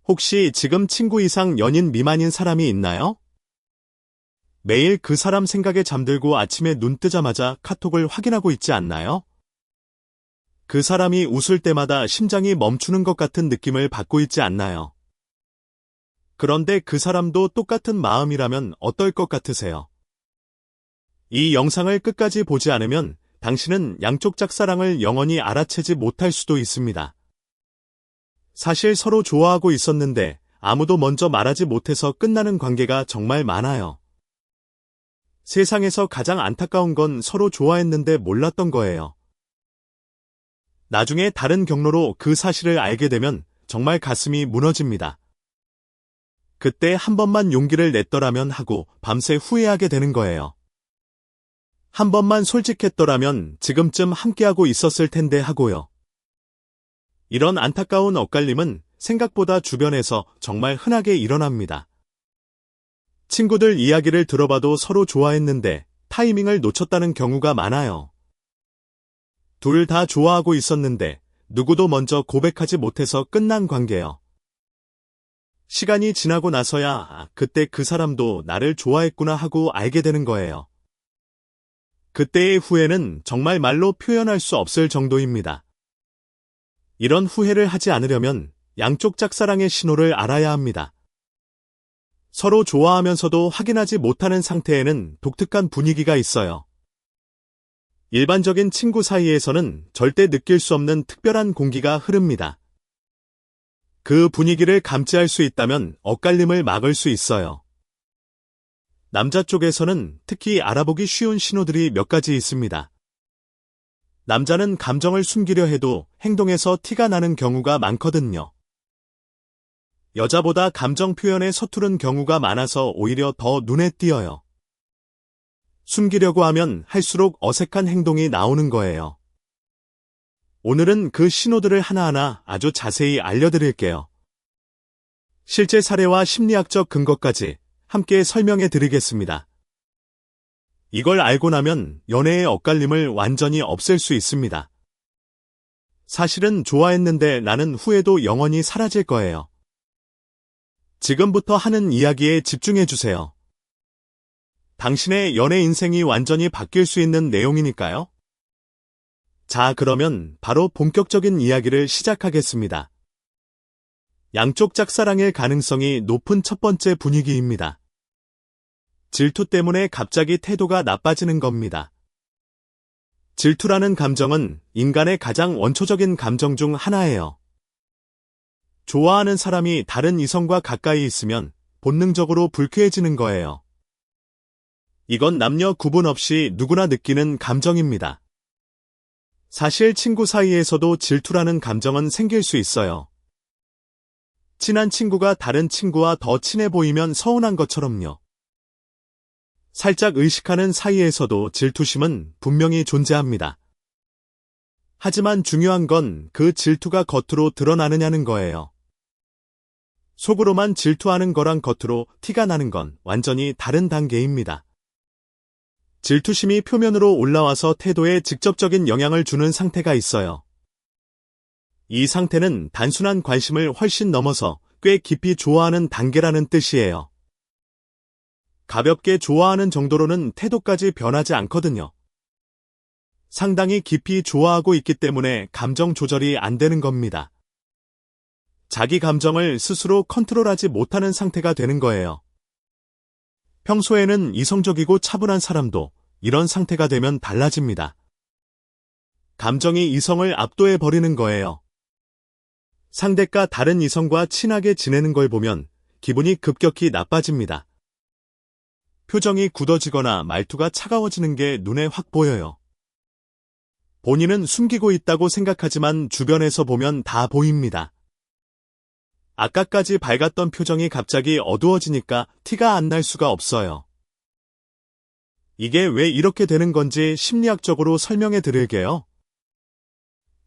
혹시 지금 친구 이상 연인 미만인 사람이 있나요? 매일 그 사람 생각에 잠들고 아침에 눈 뜨자마자 카톡을 확인하고 있지 않나요? 그 사람이 웃을 때마다 심장이 멈추는 것 같은 느낌을 받고 있지 않나요? 그런데 그 사람도 똑같은 마음이라면 어떨 것 같으세요? 이 영상을 끝까지 보지 않으면 당신은 양쪽 짝사랑을 영원히 알아채지 못할 수도 있습니다. 사실 서로 좋아하고 있었는데 아무도 먼저 말하지 못해서 끝나는 관계가 정말 많아요. 세상에서 가장 안타까운 건 서로 좋아했는데 몰랐던 거예요. 나중에 다른 경로로 그 사실을 알게 되면 정말 가슴이 무너집니다. 그때 한 번만 용기를 냈더라면 하고 밤새 후회하게 되는 거예요. 한 번만 솔직했더라면 지금쯤 함께하고 있었을 텐데 하고요. 이런 안타까운 엇갈림은 생각보다 주변에서 정말 흔하게 일어납니다. 친구들 이야기를 들어봐도 서로 좋아했는데 타이밍을 놓쳤다는 경우가 많아요. 둘 다 좋아하고 있었는데 누구도 먼저 고백하지 못해서 끝난 관계요. 시간이 지나고 나서야 그때 그 사람도 나를 좋아했구나 하고 알게 되는 거예요. 그때의 후회는 정말 말로 표현할 수 없을 정도입니다. 이런 후회를 하지 않으려면 양쪽 짝사랑의 신호를 알아야 합니다. 서로 좋아하면서도 확인하지 못하는 상태에는 독특한 분위기가 있어요. 일반적인 친구 사이에서는 절대 느낄 수 없는 특별한 공기가 흐릅니다. 그 분위기를 감지할 수 있다면 엇갈림을 막을 수 있어요. 남자 쪽에서는 특히 알아보기 쉬운 신호들이 몇 가지 있습니다. 남자는 감정을 숨기려 해도 행동에서 티가 나는 경우가 많거든요. 여자보다 감정 표현에 서투른 경우가 많아서 오히려 더 눈에 띄어요. 숨기려고 하면 할수록 어색한 행동이 나오는 거예요. 오늘은 그 신호들을 하나하나 아주 자세히 알려드릴게요. 실제 사례와 심리학적 근거까지 함께 설명해 드리겠습니다. 이걸 알고 나면 연애의 엇갈림을 완전히 없앨 수 있습니다. 사실은 좋아했는데 나는 후회도 영원히 사라질 거예요. 지금부터 하는 이야기에 집중해 주세요. 당신의 연애 인생이 완전히 바뀔 수 있는 내용이니까요. 자, 그러면 바로 본격적인 이야기를 시작하겠습니다. 양쪽 짝사랑일 가능성이 높은 첫 번째 분위기입니다. 질투 때문에 갑자기 태도가 나빠지는 겁니다. 질투라는 감정은 인간의 가장 원초적인 감정 중 하나예요. 좋아하는 사람이 다른 이성과 가까이 있으면 본능적으로 불쾌해지는 거예요. 이건 남녀 구분 없이 누구나 느끼는 감정입니다. 사실 친구 사이에서도 질투라는 감정은 생길 수 있어요. 친한 친구가 다른 친구와 더 친해 보이면 서운한 것처럼요. 살짝 의식하는 사이에서도 질투심은 분명히 존재합니다. 하지만 중요한 건 그 질투가 겉으로 드러나느냐는 거예요. 속으로만 질투하는 거랑 겉으로 티가 나는 건 완전히 다른 단계입니다. 질투심이 표면으로 올라와서 태도에 직접적인 영향을 주는 상태가 있어요. 이 상태는 단순한 관심을 훨씬 넘어서 꽤 깊이 좋아하는 단계라는 뜻이에요. 가볍게 좋아하는 정도로는 태도까지 변하지 않거든요. 상당히 깊이 좋아하고 있기 때문에 감정 조절이 안 되는 겁니다. 자기 감정을 스스로 컨트롤하지 못하는 상태가 되는 거예요. 평소에는 이성적이고 차분한 사람도 이런 상태가 되면 달라집니다. 감정이 이성을 압도해 버리는 거예요. 상대가 다른 이성과 친하게 지내는 걸 보면 기분이 급격히 나빠집니다. 표정이 굳어지거나 말투가 차가워지는 게 눈에 확 보여요. 본인은 숨기고 있다고 생각하지만 주변에서 보면 다 보입니다. 아까까지 밝았던 표정이 갑자기 어두워지니까 티가 안 날 수가 없어요. 이게 왜 이렇게 되는 건지 심리학적으로 설명해 드릴게요.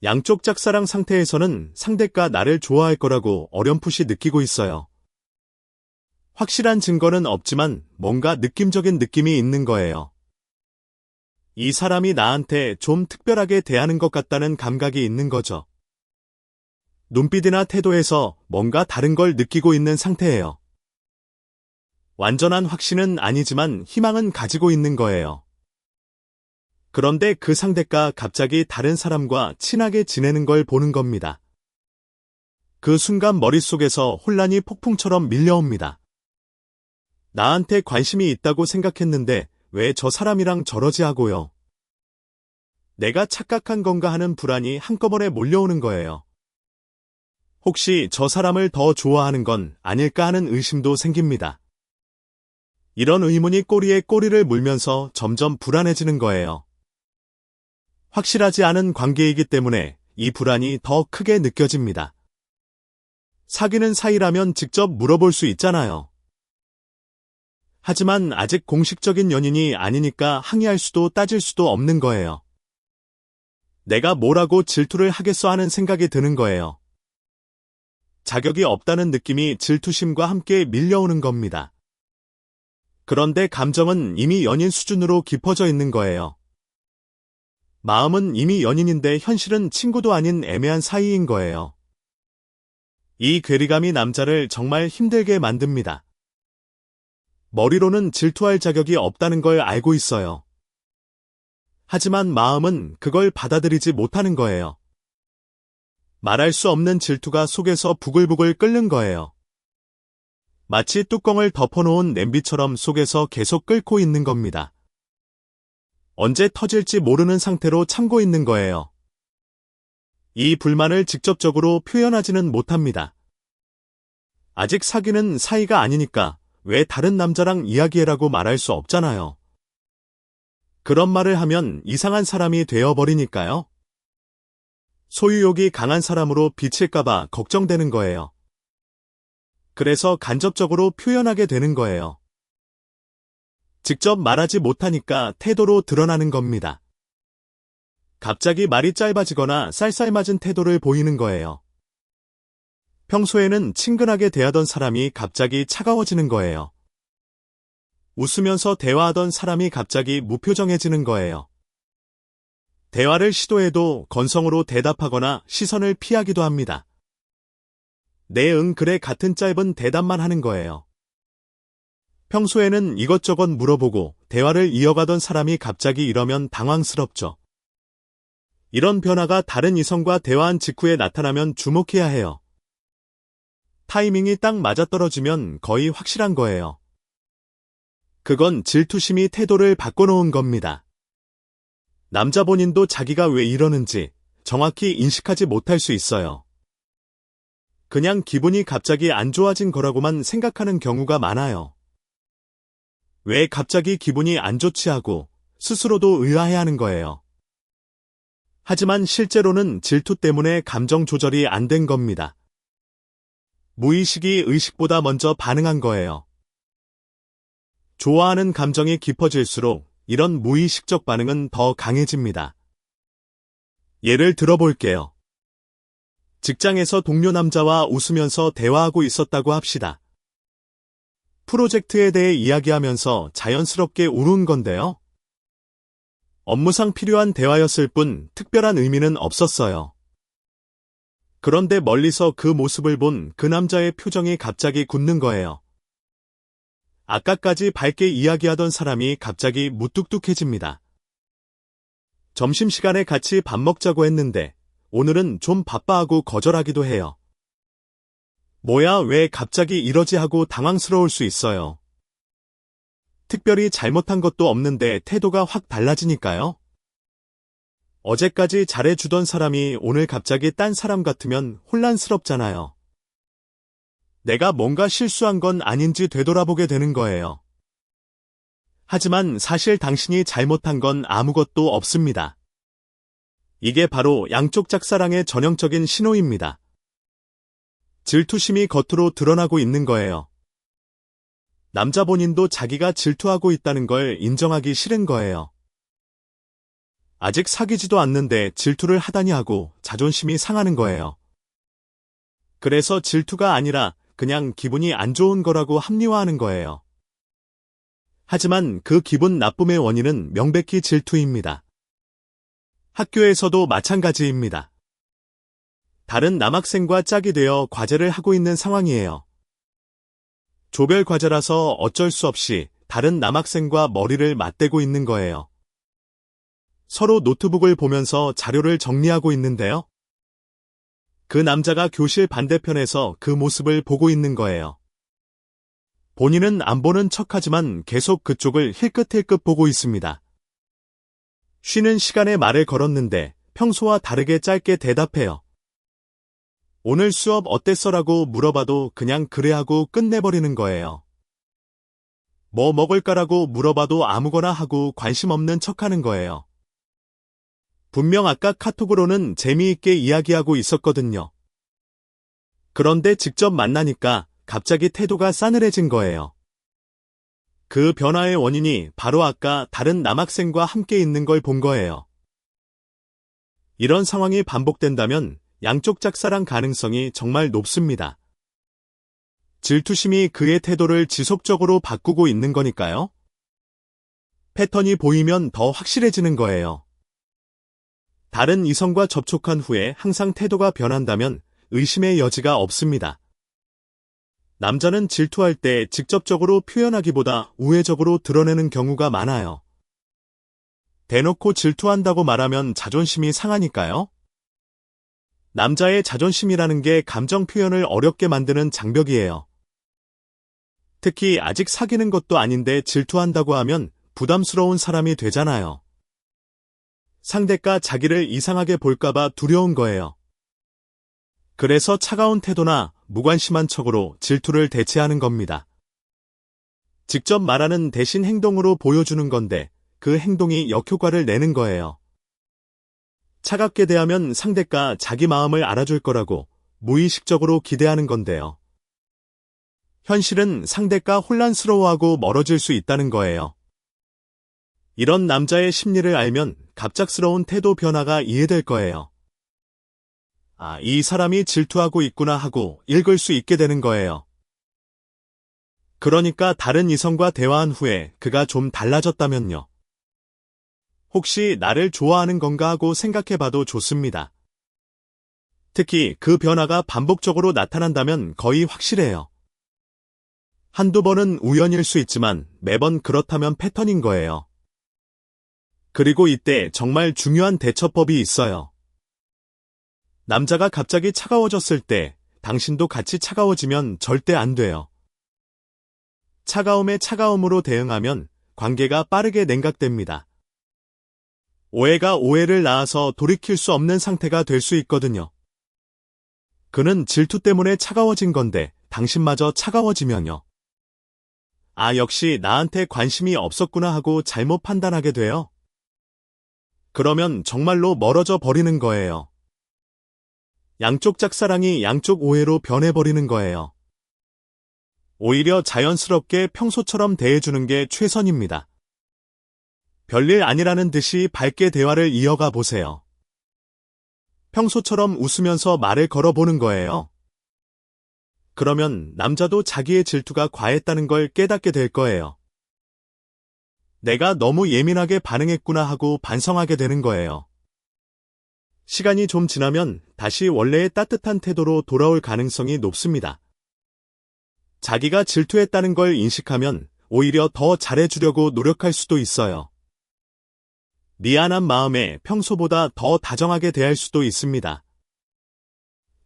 양쪽 짝사랑 상태에서는 상대가 나를 좋아할 거라고 어렴풋이 느끼고 있어요. 확실한 증거는 없지만 뭔가 느낌적인 느낌이 있는 거예요. 이 사람이 나한테 좀 특별하게 대하는 것 같다는 감각이 있는 거죠. 눈빛이나 태도에서 뭔가 다른 걸 느끼고 있는 상태예요. 완전한 확신은 아니지만 희망은 가지고 있는 거예요. 그런데 그 상대가 갑자기 다른 사람과 친하게 지내는 걸 보는 겁니다. 그 순간 머릿속에서 혼란이 폭풍처럼 밀려옵니다. 나한테 관심이 있다고 생각했는데 왜 저 사람이랑 저러지 하고요. 내가 착각한 건가 하는 불안이 한꺼번에 몰려오는 거예요. 혹시 저 사람을 더 좋아하는 건 아닐까 하는 의심도 생깁니다. 이런 의문이 꼬리에 꼬리를 물면서 점점 불안해지는 거예요. 확실하지 않은 관계이기 때문에 이 불안이 더 크게 느껴집니다. 사귀는 사이라면 직접 물어볼 수 있잖아요. 하지만 아직 공식적인 연인이 아니니까 항의할 수도 따질 수도 없는 거예요. 내가 뭐라고 질투를 하겠어 하는 생각이 드는 거예요. 자격이 없다는 느낌이 질투심과 함께 밀려오는 겁니다. 그런데 감정은 이미 연인 수준으로 깊어져 있는 거예요. 마음은 이미 연인인데 현실은 친구도 아닌 애매한 사이인 거예요. 이 괴리감이 남자를 정말 힘들게 만듭니다. 머리로는 질투할 자격이 없다는 걸 알고 있어요. 하지만 마음은 그걸 받아들이지 못하는 거예요. 말할 수 없는 질투가 속에서 부글부글 끓는 거예요. 마치 뚜껑을 덮어놓은 냄비처럼 속에서 계속 끓고 있는 겁니다. 언제 터질지 모르는 상태로 참고 있는 거예요. 이 불만을 직접적으로 표현하지는 못합니다. 아직 사귀는 사이가 아니니까 왜 다른 남자랑 이야기해라고 말할 수 없잖아요. 그런 말을 하면 이상한 사람이 되어버리니까요. 소유욕이 강한 사람으로 비칠까봐 걱정되는 거예요. 그래서 간접적으로 표현하게 되는 거예요. 직접 말하지 못하니까 태도로 드러나는 겁니다. 갑자기 말이 짧아지거나 쌀쌀맞은 태도를 보이는 거예요. 평소에는 친근하게 대하던 사람이 갑자기 차가워지는 거예요. 웃으면서 대화하던 사람이 갑자기 무표정해지는 거예요. 대화를 시도해도 건성으로 대답하거나 시선을 피하기도 합니다. 네, 응, 그래 같은 짧은 대답만 하는 거예요. 평소에는 이것저것 물어보고 대화를 이어가던 사람이 갑자기 이러면 당황스럽죠. 이런 변화가 다른 이성과 대화한 직후에 나타나면 주목해야 해요. 타이밍이 딱 맞아떨어지면 거의 확실한 거예요. 그건 질투심이 태도를 바꿔놓은 겁니다. 남자 본인도 자기가 왜 이러는지 정확히 인식하지 못할 수 있어요. 그냥 기분이 갑자기 안 좋아진 거라고만 생각하는 경우가 많아요. 왜 갑자기 기분이 안 좋지 하고 스스로도 의아해하는 거예요. 하지만 실제로는 질투 때문에 감정 조절이 안 된 겁니다. 무의식이 의식보다 먼저 반응한 거예요. 좋아하는 감정이 깊어질수록 이런 무의식적 반응은 더 강해집니다. 예를 들어볼게요. 직장에서 동료 남자와 웃으면서 대화하고 있었다고 합시다. 프로젝트에 대해 이야기하면서 자연스럽게 우는 건데요. 업무상 필요한 대화였을 뿐 특별한 의미는 없었어요. 그런데 멀리서 그 모습을 본 그 남자의 표정이 갑자기 굳는 거예요. 아까까지 밝게 이야기하던 사람이 갑자기 무뚝뚝해집니다. 점심시간에 같이 밥 먹자고 했는데 오늘은 좀 바빠 하고 거절하기도 해요. 뭐야, 왜 갑자기 이러지 하고 당황스러울 수 있어요. 특별히 잘못한 것도 없는데 태도가 확 달라지니까요. 어제까지 잘해주던 사람이 오늘 갑자기 딴 사람 같으면 혼란스럽잖아요. 내가 뭔가 실수한 건 아닌지 되돌아보게 되는 거예요. 하지만 사실 당신이 잘못한 건 아무것도 없습니다. 이게 바로 양쪽 짝사랑의 전형적인 신호입니다. 질투심이 겉으로 드러나고 있는 거예요. 남자 본인도 자기가 질투하고 있다는 걸 인정하기 싫은 거예요. 아직 사귀지도 않는데 질투를 하다니 하고 자존심이 상하는 거예요. 그래서 질투가 아니라 그냥 기분이 안 좋은 거라고 합리화하는 거예요. 하지만 그 기분 나쁨의 원인은 명백히 질투입니다. 학교에서도 마찬가지입니다. 다른 남학생과 짝이 되어 과제를 하고 있는 상황이에요. 조별 과제라서 어쩔 수 없이 다른 남학생과 머리를 맞대고 있는 거예요. 서로 노트북을 보면서 자료를 정리하고 있는데요. 그 남자가 교실 반대편에서 그 모습을 보고 있는 거예요. 본인은 안 보는 척하지만 계속 그쪽을 힐끗힐끗 보고 있습니다. 쉬는 시간에 말을 걸었는데 평소와 다르게 짧게 대답해요. 오늘 수업 어땠어라고 물어봐도 그냥 그래 하고 끝내버리는 거예요. 뭐 먹을까라고 물어봐도 아무거나 하고 관심 없는 척하는 거예요. 분명 아까 카톡으로는 재미있게 이야기하고 있었거든요. 그런데 직접 만나니까 갑자기 태도가 싸늘해진 거예요. 그 변화의 원인이 바로 아까 다른 남학생과 함께 있는 걸 본 거예요. 이런 상황이 반복된다면 양쪽 짝사랑 가능성이 정말 높습니다. 질투심이 그의 태도를 지속적으로 바꾸고 있는 거니까요. 패턴이 보이면 더 확실해지는 거예요. 다른 이성과 접촉한 후에 항상 태도가 변한다면 의심의 여지가 없습니다. 남자는 질투할 때 직접적으로 표현하기보다 우회적으로 드러내는 경우가 많아요. 대놓고 질투한다고 말하면 자존심이 상하니까요. 남자의 자존심이라는 게 감정 표현을 어렵게 만드는 장벽이에요. 특히 아직 사귀는 것도 아닌데 질투한다고 하면 부담스러운 사람이 되잖아요. 상대가 자기를 이상하게 볼까봐 두려운 거예요. 그래서 차가운 태도나 무관심한 척으로 질투를 대체하는 겁니다. 직접 말하는 대신 행동으로 보여주는 건데 그 행동이 역효과를 내는 거예요. 차갑게 대하면 상대가 자기 마음을 알아줄 거라고 무의식적으로 기대하는 건데요. 현실은 상대가 혼란스러워하고 멀어질 수 있다는 거예요. 이런 남자의 심리를 알면 갑작스러운 태도 변화가 이해될 거예요. 아, 이 사람이 질투하고 있구나 하고 읽을 수 있게 되는 거예요. 그러니까 다른 이성과 대화한 후에 그가 좀 달라졌다면요. 혹시 나를 좋아하는 건가 하고 생각해봐도 좋습니다. 특히 그 변화가 반복적으로 나타난다면 거의 확실해요. 한두 번은 우연일 수 있지만 매번 그렇다면 패턴인 거예요. 그리고 이때 정말 중요한 대처법이 있어요. 남자가 갑자기 차가워졌을 때 당신도 같이 차가워지면 절대 안 돼요. 차가움에 차가움으로 대응하면 관계가 빠르게 냉각됩니다. 오해가 오해를 낳아서 돌이킬 수 없는 상태가 될 수 있거든요. 그는 질투 때문에 차가워진 건데 당신마저 차가워지면요. 아, 역시 나한테 관심이 없었구나 하고 잘못 판단하게 돼요. 그러면 정말로 멀어져 버리는 거예요. 양쪽 짝사랑이 양쪽 오해로 변해버리는 거예요. 오히려 자연스럽게 평소처럼 대해주는 게 최선입니다. 별일 아니라는 듯이 밝게 대화를 이어가 보세요. 평소처럼 웃으면서 말을 걸어보는 거예요. 그러면 남자도 자기의 질투가 과했다는 걸 깨닫게 될 거예요. 내가 너무 예민하게 반응했구나 하고 반성하게 되는 거예요. 시간이 좀 지나면 다시 원래의 따뜻한 태도로 돌아올 가능성이 높습니다. 자기가 질투했다는 걸 인식하면 오히려 더 잘해주려고 노력할 수도 있어요. 미안한 마음에 평소보다 더 다정하게 대할 수도 있습니다.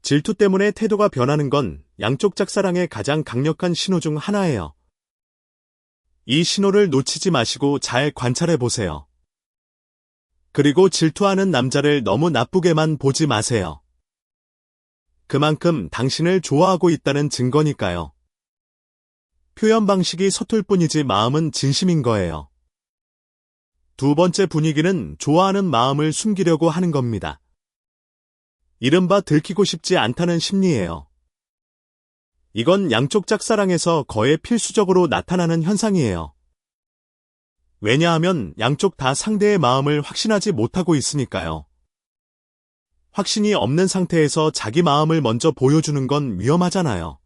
질투 때문에 태도가 변하는 건 양쪽 짝사랑의 가장 강력한 신호 중 하나예요. 이 신호를 놓치지 마시고 잘 관찰해 보세요. 그리고 질투하는 남자를 너무 나쁘게만 보지 마세요. 그만큼 당신을 좋아하고 있다는 증거니까요. 표현 방식이 서툴 뿐이지 마음은 진심인 거예요. 두 번째 분위기는 좋아하는 마음을 숨기려고 하는 겁니다. 이른바 들키고 싶지 않다는 심리예요. 이건 양쪽 짝사랑에서 거의 필수적으로 나타나는 현상이에요. 왜냐하면 양쪽 다 상대의 마음을 확신하지 못하고 있으니까요. 확신이 없는 상태에서 자기 마음을 먼저 보여주는 건 위험하잖아요.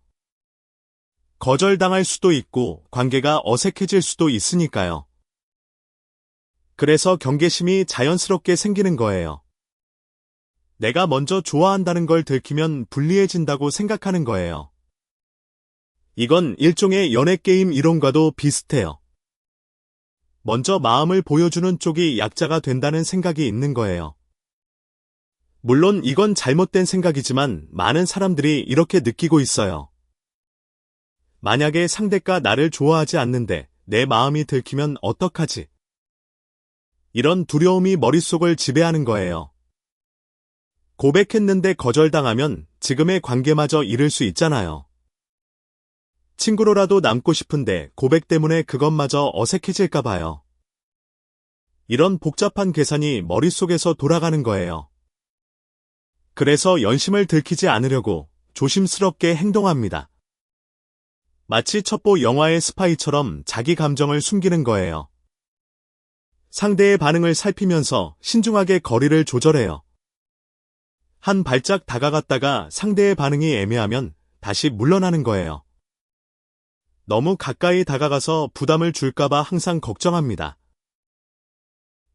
거절당할 수도 있고 관계가 어색해질 수도 있으니까요. 그래서 경계심이 자연스럽게 생기는 거예요. 내가 먼저 좋아한다는 걸 들키면 불리해진다고 생각하는 거예요. 이건 일종의 연애게임 이론과도 비슷해요. 먼저 마음을 보여주는 쪽이 약자가 된다는 생각이 있는 거예요. 물론 이건 잘못된 생각이지만 많은 사람들이 이렇게 느끼고 있어요. 만약에 상대가 나를 좋아하지 않는데 내 마음이 들키면 어떡하지? 이런 두려움이 머릿속을 지배하는 거예요. 고백했는데 거절당하면 지금의 관계마저 잃을 수 있잖아요. 친구로라도 남고 싶은데 고백 때문에 그것마저 어색해질까 봐요. 이런 복잡한 계산이 머릿속에서 돌아가는 거예요. 그래서 연심을 들키지 않으려고 조심스럽게 행동합니다. 마치 첩보 영화의 스파이처럼 자기 감정을 숨기는 거예요. 상대의 반응을 살피면서 신중하게 거리를 조절해요. 한 발짝 다가갔다가 상대의 반응이 애매하면 다시 물러나는 거예요. 너무 가까이 다가가서 부담을 줄까봐 항상 걱정합니다.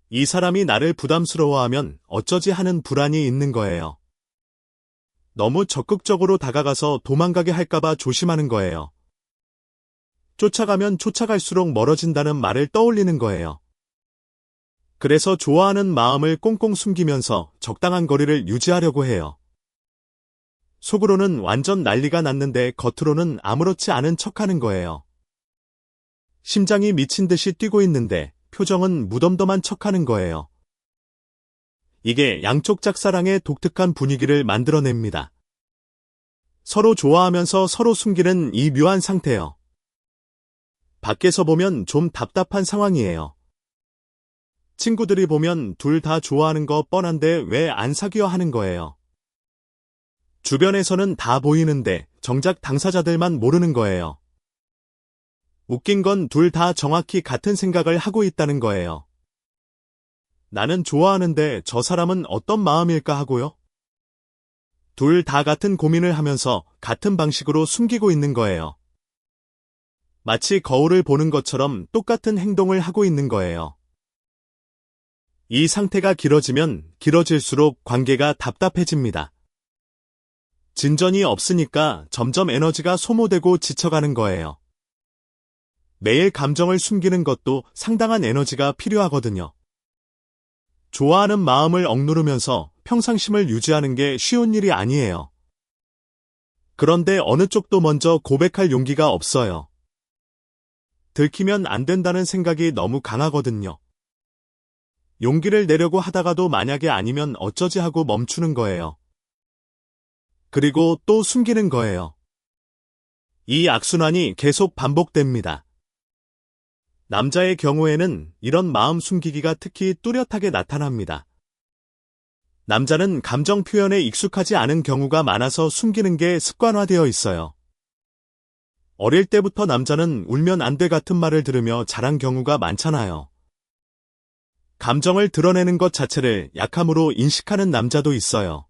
이 사람이 나를 부담스러워하면 어쩌지 하는 불안이 있는 거예요. 너무 적극적으로 다가가서 도망가게 할까봐 조심하는 거예요. 쫓아가면 쫓아갈수록 멀어진다는 말을 떠올리는 거예요. 그래서 좋아하는 마음을 꽁꽁 숨기면서 적당한 거리를 유지하려고 해요. 속으로는 완전 난리가 났는데 겉으로는 아무렇지 않은 척하는 거예요. 심장이 미친 듯이 뛰고 있는데 표정은 무덤덤한 척하는 거예요. 이게 양쪽 짝사랑의 독특한 분위기를 만들어냅니다. 서로 좋아하면서 서로 숨기는 이 묘한 상태요. 밖에서 보면 좀 답답한 상황이에요. 친구들이 보면 둘 다 좋아하는 거 뻔한데 왜 안 사귀어 하는 거예요. 주변에서는 다 보이는데 정작 당사자들만 모르는 거예요. 웃긴 건 둘 다 정확히 같은 생각을 하고 있다는 거예요. 나는 좋아하는데 저 사람은 어떤 마음일까 하고요. 둘 다 같은 고민을 하면서 같은 방식으로 숨기고 있는 거예요. 마치 거울을 보는 것처럼 똑같은 행동을 하고 있는 거예요. 이 상태가 길어지면 길어질수록 관계가 답답해집니다. 진전이 없으니까 점점 에너지가 소모되고 지쳐가는 거예요. 매일 감정을 숨기는 것도 상당한 에너지가 필요하거든요. 좋아하는 마음을 억누르면서 평상심을 유지하는 게 쉬운 일이 아니에요. 그런데 어느 쪽도 먼저 고백할 용기가 없어요. 들키면 안 된다는 생각이 너무 강하거든요. 용기를 내려고 하다가도 만약에 아니면 어쩌지 하고 멈추는 거예요. 그리고 또 숨기는 거예요. 이 악순환이 계속 반복됩니다. 남자의 경우에는 이런 마음 숨기기가 특히 뚜렷하게 나타납니다. 남자는 감정 표현에 익숙하지 않은 경우가 많아서 숨기는 게 습관화되어 있어요. 어릴 때부터 남자는 울면 안 돼 같은 말을 들으며 자란 경우가 많잖아요. 감정을 드러내는 것 자체를 약함으로 인식하는 남자도 있어요.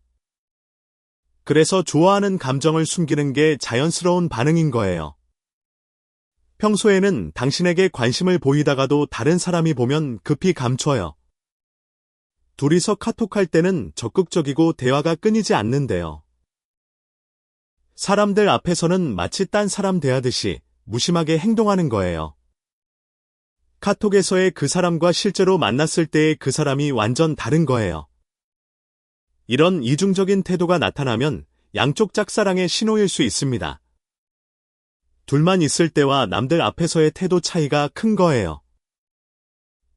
그래서 좋아하는 감정을 숨기는 게 자연스러운 반응인 거예요. 평소에는 당신에게 관심을 보이다가도 다른 사람이 보면 급히 감춰요. 둘이서 카톡할 때는 적극적이고 대화가 끊이지 않는데요. 사람들 앞에서는 마치 딴 사람 대하듯이 무심하게 행동하는 거예요. 카톡에서의 그 사람과 실제로 만났을 때의 그 사람이 완전 다른 거예요. 이런 이중적인 태도가 나타나면 양쪽 짝사랑의 신호일 수 있습니다. 둘만 있을 때와 남들 앞에서의 태도 차이가 큰 거예요.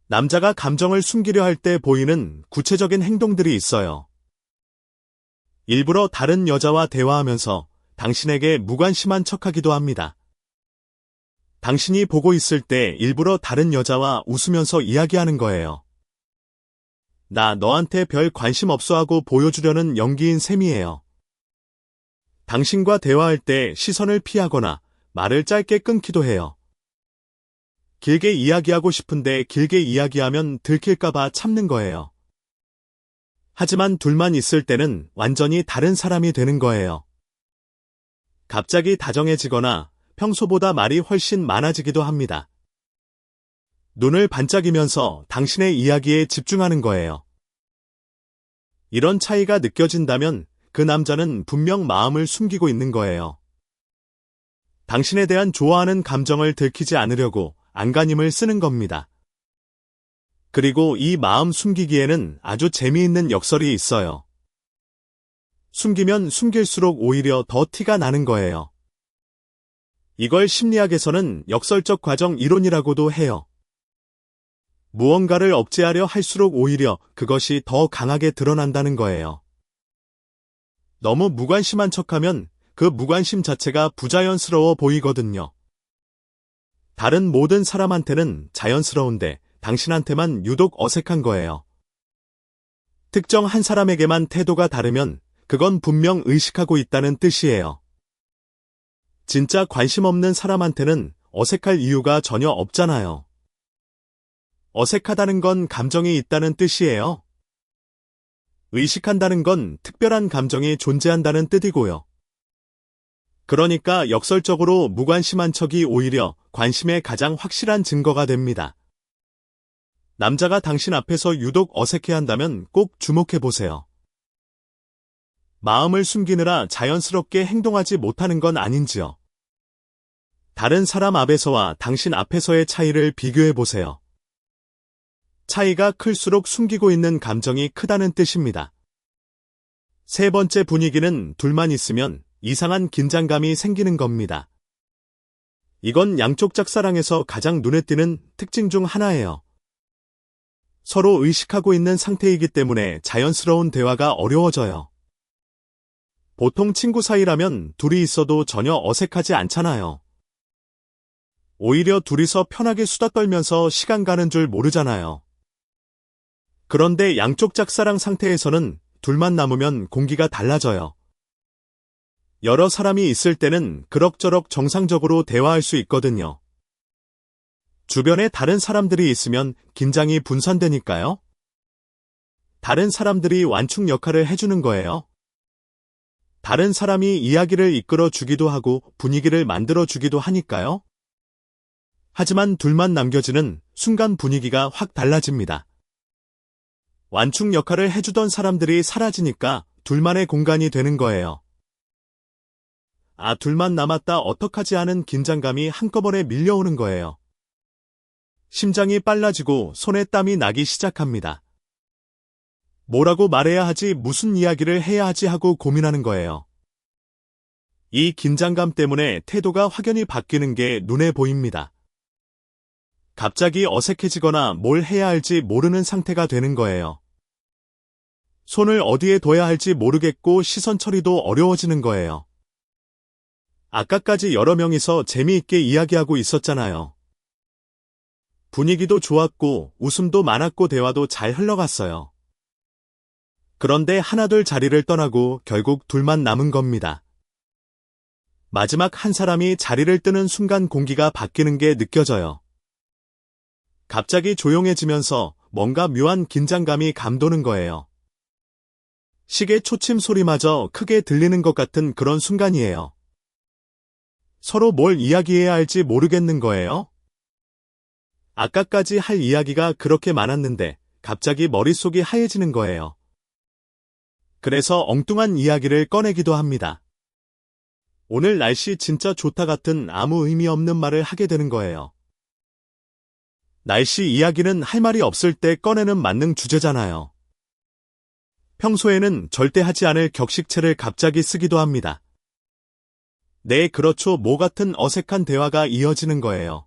남자가 감정을 숨기려 할 때 보이는 구체적인 행동들이 있어요. 일부러 다른 여자와 대화하면서 당신에게 무관심한 척하기도 합니다. 당신이 보고 있을 때 일부러 다른 여자와 웃으면서 이야기하는 거예요. 나 너한테 별 관심 없어 하고 보여주려는 연기인 셈이에요. 당신과 대화할 때 시선을 피하거나 말을 짧게 끊기도 해요. 길게 이야기하고 싶은데 길게 이야기하면 들킬까봐 참는 거예요. 하지만 둘만 있을 때는 완전히 다른 사람이 되는 거예요. 갑자기 다정해지거나 평소보다 말이 훨씬 많아지기도 합니다. 눈을 반짝이면서 당신의 이야기에 집중하는 거예요. 이런 차이가 느껴진다면 그 남자는 분명 마음을 숨기고 있는 거예요. 당신에 대한 좋아하는 감정을 들키지 않으려고 안간힘을 쓰는 겁니다. 그리고 이 마음 숨기기에는 아주 재미있는 역설이 있어요. 숨기면 숨길수록 오히려 더 티가 나는 거예요. 이걸 심리학에서는 역설적 과정 이론이라고도 해요. 무언가를 억제하려 할수록 오히려 그것이 더 강하게 드러난다는 거예요. 너무 무관심한 척하면 그 무관심 자체가 부자연스러워 보이거든요. 다른 모든 사람한테는 자연스러운데 당신한테만 유독 어색한 거예요. 특정 한 사람에게만 태도가 다르면 그건 분명 의식하고 있다는 뜻이에요. 진짜 관심 없는 사람한테는 어색할 이유가 전혀 없잖아요. 어색하다는 건 감정이 있다는 뜻이에요. 의식한다는 건 특별한 감정이 존재한다는 뜻이고요. 그러니까 역설적으로 무관심한 척이 오히려 관심의 가장 확실한 증거가 됩니다. 남자가 당신 앞에서 유독 어색해한다면 꼭 주목해보세요. 마음을 숨기느라 자연스럽게 행동하지 못하는 건 아닌지요. 다른 사람 앞에서와 당신 앞에서의 차이를 비교해보세요. 차이가 클수록 숨기고 있는 감정이 크다는 뜻입니다. 세 번째 분위기는 둘만 있으면 이상한 긴장감이 생기는 겁니다. 이건 양쪽 짝사랑에서 가장 눈에 띄는 특징 중 하나예요. 서로 의식하고 있는 상태이기 때문에 자연스러운 대화가 어려워져요. 보통 친구 사이라면 둘이 있어도 전혀 어색하지 않잖아요. 오히려 둘이서 편하게 수다 떨면서 시간 가는 줄 모르잖아요. 그런데 양쪽 짝사랑 상태에서는 둘만 남으면 공기가 달라져요. 여러 사람이 있을 때는 그럭저럭 정상적으로 대화할 수 있거든요. 주변에 다른 사람들이 있으면 긴장이 분산되니까요. 다른 사람들이 완충 역할을 해주는 거예요. 다른 사람이 이야기를 이끌어 주기도 하고 분위기를 만들어 주기도 하니까요. 하지만 둘만 남겨지는 순간 분위기가 확 달라집니다. 완충 역할을 해주던 사람들이 사라지니까 둘만의 공간이 되는 거예요. 둘만 남았다 어떡하지 하는 긴장감이 한꺼번에 밀려오는 거예요. 심장이 빨라지고 손에 땀이 나기 시작합니다. 뭐라고 말해야 하지, 무슨 이야기를 해야 하지 하고 고민하는 거예요. 이 긴장감 때문에 태도가 확연히 바뀌는 게 눈에 보입니다. 갑자기 어색해지거나 뭘 해야 할지 모르는 상태가 되는 거예요. 손을 어디에 둬야 할지 모르겠고 시선 처리도 어려워지는 거예요. 아까까지 여러 명이서 재미있게 이야기하고 있었잖아요. 분위기도 좋았고 웃음도 많았고 대화도 잘 흘러갔어요. 그런데 하나둘 자리를 떠나고 결국 둘만 남은 겁니다. 마지막 한 사람이 자리를 뜨는 순간 공기가 바뀌는 게 느껴져요. 갑자기 조용해지면서 뭔가 묘한 긴장감이 감도는 거예요. 시계 초침 소리마저 크게 들리는 것 같은 그런 순간이에요. 서로 뭘 이야기해야 할지 모르겠는 거예요. 아까까지 할 이야기가 그렇게 많았는데 갑자기 머릿속이 하얘지는 거예요. 그래서 엉뚱한 이야기를 꺼내기도 합니다. 오늘 날씨 진짜 좋다 같은 아무 의미 없는 말을 하게 되는 거예요. 날씨 이야기는 할 말이 없을 때 꺼내는 만능 주제잖아요. 평소에는 절대 하지 않을 격식체를 갑자기 쓰기도 합니다. 네, 그렇죠. 뭐 같은 어색한 대화가 이어지는 거예요.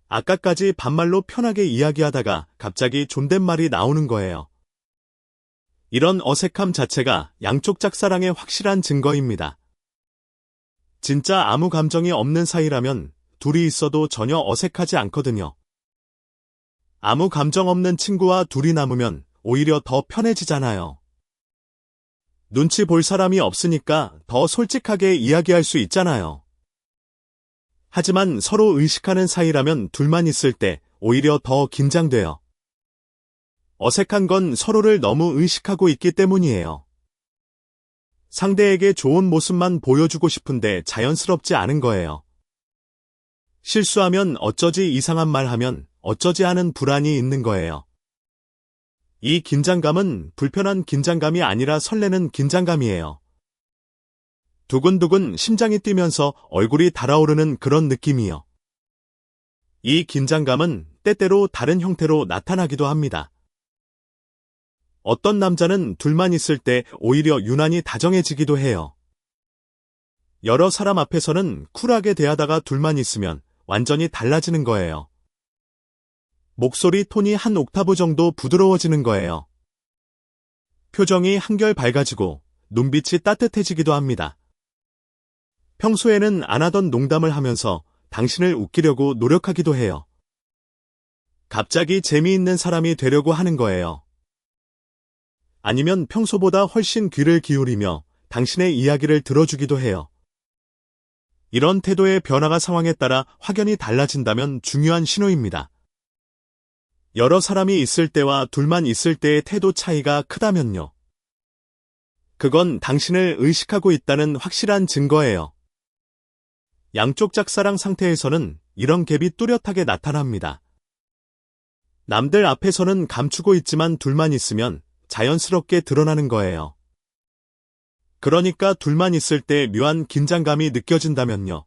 아까까지 반말로 편하게 이야기하다가 갑자기 존댓말이 나오는 거예요. 이런 어색함 자체가 양쪽 짝사랑의 확실한 증거입니다. 진짜 아무 감정이 없는 사이라면 둘이 있어도 전혀 어색하지 않거든요. 아무 감정 없는 친구와 둘이 남으면 오히려 더 편해지잖아요. 눈치 볼 사람이 없으니까 더 솔직하게 이야기할 수 있잖아요. 하지만 서로 의식하는 사이라면 둘만 있을 때 오히려 더 긴장돼요. 어색한 건 서로를 너무 의식하고 있기 때문이에요. 상대에게 좋은 모습만 보여주고 싶은데 자연스럽지 않은 거예요. 실수하면 어쩌지, 이상한 말 하면 어쩌지 하는 불안이 있는 거예요. 이 긴장감은 불편한 긴장감이 아니라 설레는 긴장감이에요. 두근두근 심장이 뛰면서 얼굴이 달아오르는 그런 느낌이요. 이 긴장감은 때때로 다른 형태로 나타나기도 합니다. 어떤 남자는 둘만 있을 때 오히려 유난히 다정해지기도 해요. 여러 사람 앞에서는 쿨하게 대하다가 둘만 있으면 완전히 달라지는 거예요. 목소리 톤이 한 옥타브 정도 부드러워지는 거예요. 표정이 한결 밝아지고 눈빛이 따뜻해지기도 합니다. 평소에는 안 하던 농담을 하면서 당신을 웃기려고 노력하기도 해요. 갑자기 재미있는 사람이 되려고 하는 거예요. 아니면 평소보다 훨씬 귀를 기울이며 당신의 이야기를 들어주기도 해요. 이런 태도의 변화가 상황에 따라 확연히 달라진다면 중요한 신호입니다. 여러 사람이 있을 때와 둘만 있을 때의 태도 차이가 크다면요. 그건 당신을 의식하고 있다는 확실한 증거예요. 양쪽 짝사랑 상태에서는 이런 갭이 뚜렷하게 나타납니다. 남들 앞에서는 감추고 있지만 둘만 있으면 자연스럽게 드러나는 거예요. 그러니까 둘만 있을 때 묘한 긴장감이 느껴진다면요.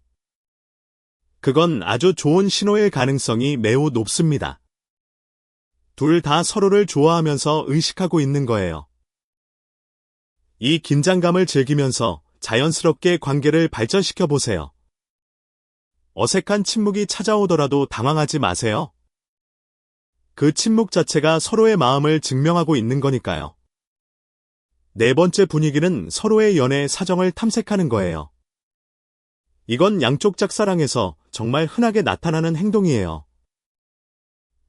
그건 아주 좋은 신호일 가능성이 매우 높습니다. 둘 다 서로를 좋아하면서 의식하고 있는 거예요. 이 긴장감을 즐기면서 자연스럽게 관계를 발전시켜 보세요. 어색한 침묵이 찾아오더라도 당황하지 마세요. 그 침묵 자체가 서로의 마음을 증명하고 있는 거니까요. 네 번째 분위기는 서로의 연애 사정을 탐색하는 거예요. 이건 양쪽 짝사랑에서 정말 흔하게 나타나는 행동이에요.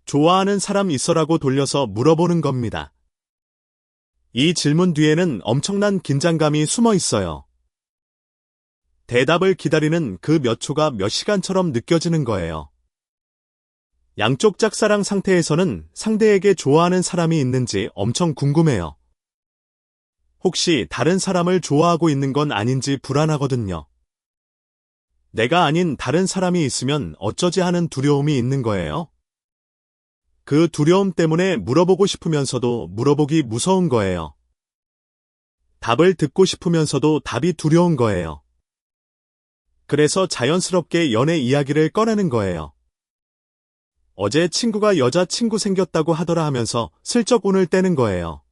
좋아하는 사람 있어라고 돌려서 물어보는 겁니다. 이 질문 뒤에는 엄청난 긴장감이 숨어 있어요. 대답을 기다리는 그 몇 초가 몇 시간처럼 느껴지는 거예요. 양쪽 짝사랑 상태에서는 상대에게 좋아하는 사람이 있는지 엄청 궁금해요. 혹시 다른 사람을 좋아하고 있는 건 아닌지 불안하거든요. 내가 아닌 다른 사람이 있으면 어쩌지 하는 두려움이 있는 거예요. 그 두려움 때문에 물어보고 싶으면서도 물어보기 무서운 거예요. 답을 듣고 싶으면서도 답이 두려운 거예요. 그래서 자연스럽게 연애 이야기를 꺼내는 거예요. 어제 친구가 여자친구 생겼다고 하더라 하면서 슬쩍 운을 떼는 거예요.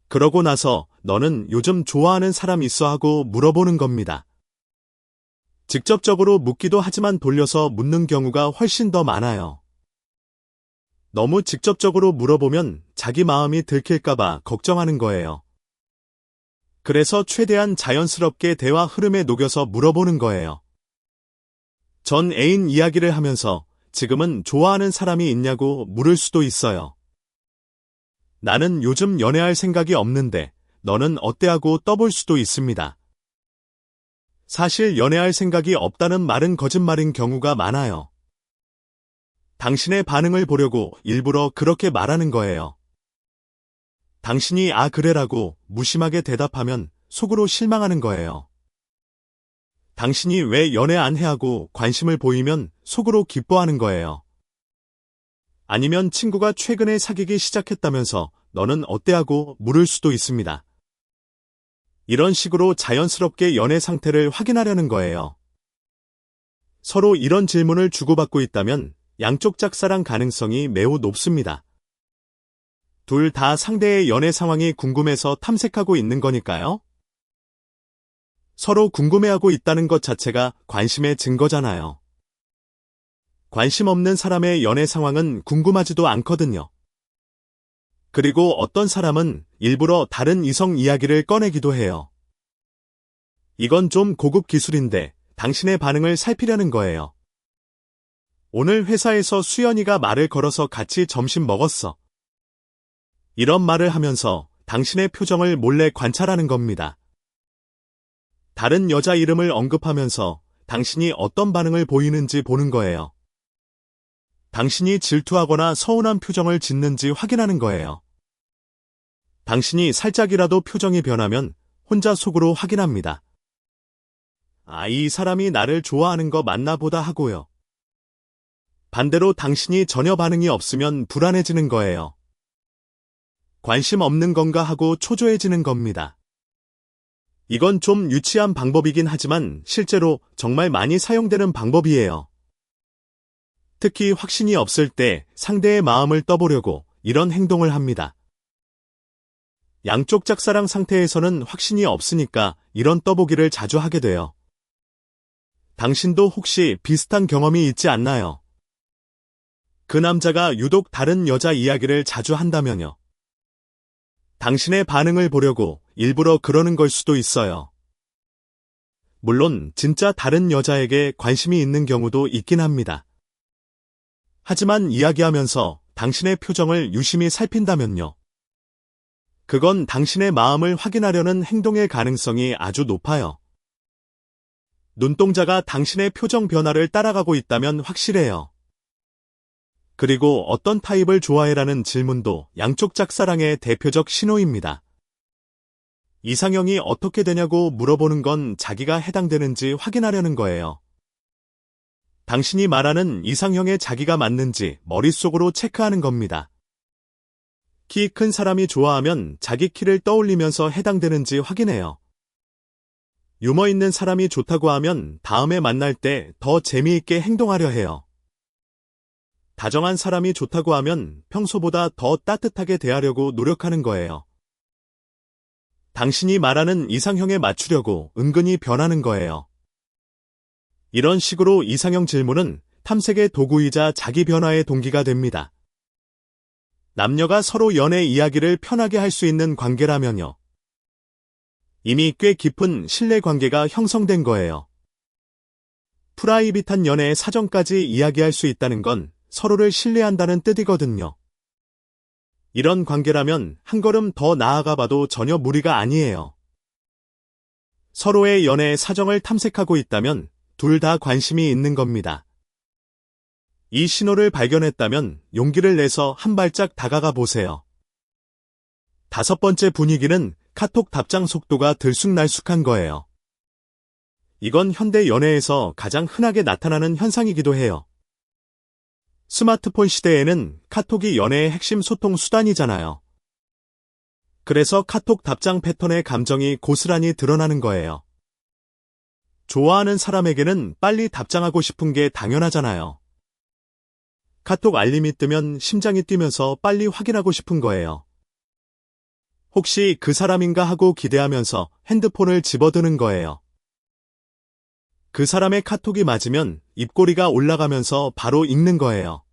그러고 나서 너는 요즘 좋아하는 사람 있어 하고 물어보는 겁니다. 직접적으로 묻기도 하지만 돌려서 묻는 경우가 훨씬 더 많아요. 너무 직접적으로 물어보면 자기 마음이 들킬까봐 걱정하는 거예요. 그래서 최대한 자연스럽게 대화 흐름에 녹여서 물어보는 거예요. 전 애인 이야기를 하면서 지금은 좋아하는 사람이 있냐고 물을 수도 있어요. 나는 요즘 연애할 생각이 없는데 너는 어때 하고 떠볼 수도 있습니다. 사실 연애할 생각이 없다는 말은 거짓말인 경우가 많아요. 당신의 반응을 보려고 일부러 그렇게 말하는 거예요. 당신이 아 그래라고 무심하게 대답하면 속으로 실망하는 거예요. 당신이 왜 연애 안 해 하고 관심을 보이면 속으로 기뻐하는 거예요. 아니면 친구가 최근에 사귀기 시작했다면서 너는 어때 하고 물을 수도 있습니다. 이런 식으로 자연스럽게 연애 상태를 확인하려는 거예요. 서로 이런 질문을 주고받고 있다면 양쪽 짝사랑 가능성이 매우 높습니다. 둘 다 상대의 연애 상황이 궁금해서 탐색하고 있는 거니까요. 서로 궁금해하고 있다는 것 자체가 관심의 증거잖아요. 관심 없는 사람의 연애 상황은 궁금하지도 않거든요. 그리고 어떤 사람은 일부러 다른 이성 이야기를 꺼내기도 해요. 이건 좀 고급 기술인데 당신의 반응을 살피려는 거예요. 오늘 회사에서 수연이가 말을 걸어서 같이 점심 먹었어. 이런 말을 하면서 당신의 표정을 몰래 관찰하는 겁니다. 다른 여자 이름을 언급하면서 당신이 어떤 반응을 보이는지 보는 거예요. 당신이 질투하거나 서운한 표정을 짓는지 확인하는 거예요. 당신이 살짝이라도 표정이 변하면 혼자 속으로 확인합니다. 아, 이 사람이 나를 좋아하는 거 맞나 보다 하고요. 반대로 당신이 전혀 반응이 없으면 불안해지는 거예요. 관심 없는 건가 하고 초조해지는 겁니다. 이건 좀 유치한 방법이긴 하지만 실제로 정말 많이 사용되는 방법이에요. 특히 확신이 없을 때 상대의 마음을 떠보려고 이런 행동을 합니다. 양쪽 짝사랑 상태에서는 확신이 없으니까 이런 떠보기를 자주 하게 돼요. 당신도 혹시 비슷한 경험이 있지 않나요? 그 남자가 유독 다른 여자 이야기를 자주 한다면요. 당신의 반응을 보려고 일부러 그러는 걸 수도 있어요. 물론 진짜 다른 여자에게 관심이 있는 경우도 있긴 합니다. 하지만 이야기하면서 당신의 표정을 유심히 살핀다면요. 그건 당신의 마음을 확인하려는 행동의 가능성이 아주 높아요. 눈동자가 당신의 표정 변화를 따라가고 있다면 확실해요. 그리고 어떤 타입을 좋아해라는 질문도 양쪽 짝사랑의 대표적 신호입니다. 이상형이 어떻게 되냐고 물어보는 건 자기가 해당되는지 확인하려는 거예요. 당신이 말하는 이상형에 자기가 맞는지 머릿속으로 체크하는 겁니다. 키 큰 사람이 좋아하면 자기 키를 떠올리면서 해당되는지 확인해요. 유머 있는 사람이 좋다고 하면 다음에 만날 때 더 재미있게 행동하려 해요. 다정한 사람이 좋다고 하면 평소보다 더 따뜻하게 대하려고 노력하는 거예요. 당신이 말하는 이상형에 맞추려고 은근히 변하는 거예요. 이런 식으로 이상형 질문은 탐색의 도구이자 자기 변화의 동기가 됩니다. 남녀가 서로 연애 이야기를 편하게 할 수 있는 관계라면요. 이미 꽤 깊은 신뢰 관계가 형성된 거예요. 프라이빗한 연애의 사정까지 이야기할 수 있다는 건 서로를 신뢰한다는 뜻이거든요. 이런 관계라면 한 걸음 더 나아가 봐도 전혀 무리가 아니에요. 서로의 연애의 사정을 탐색하고 있다면 둘 다 관심이 있는 겁니다. 이 신호를 발견했다면 용기를 내서 한 발짝 다가가 보세요. 5번째 분위기는 카톡 답장 속도가 들쑥날쑥한 거예요. 이건 현대 연애에서 가장 흔하게 나타나는 현상이기도 해요. 스마트폰 시대에는 카톡이 연애의 핵심 소통 수단이잖아요. 그래서 카톡 답장 패턴의 감정이 고스란히 드러나는 거예요. 좋아하는 사람에게는 빨리 답장하고 싶은 게 당연하잖아요. 카톡 알림이 뜨면 심장이 뛰면서 빨리 확인하고 싶은 거예요. 혹시 그 사람인가 하고 기대하면서 핸드폰을 집어드는 거예요. 그 사람의 카톡이 맞으면 입꼬리가 올라가면서 바로 읽는 거예요.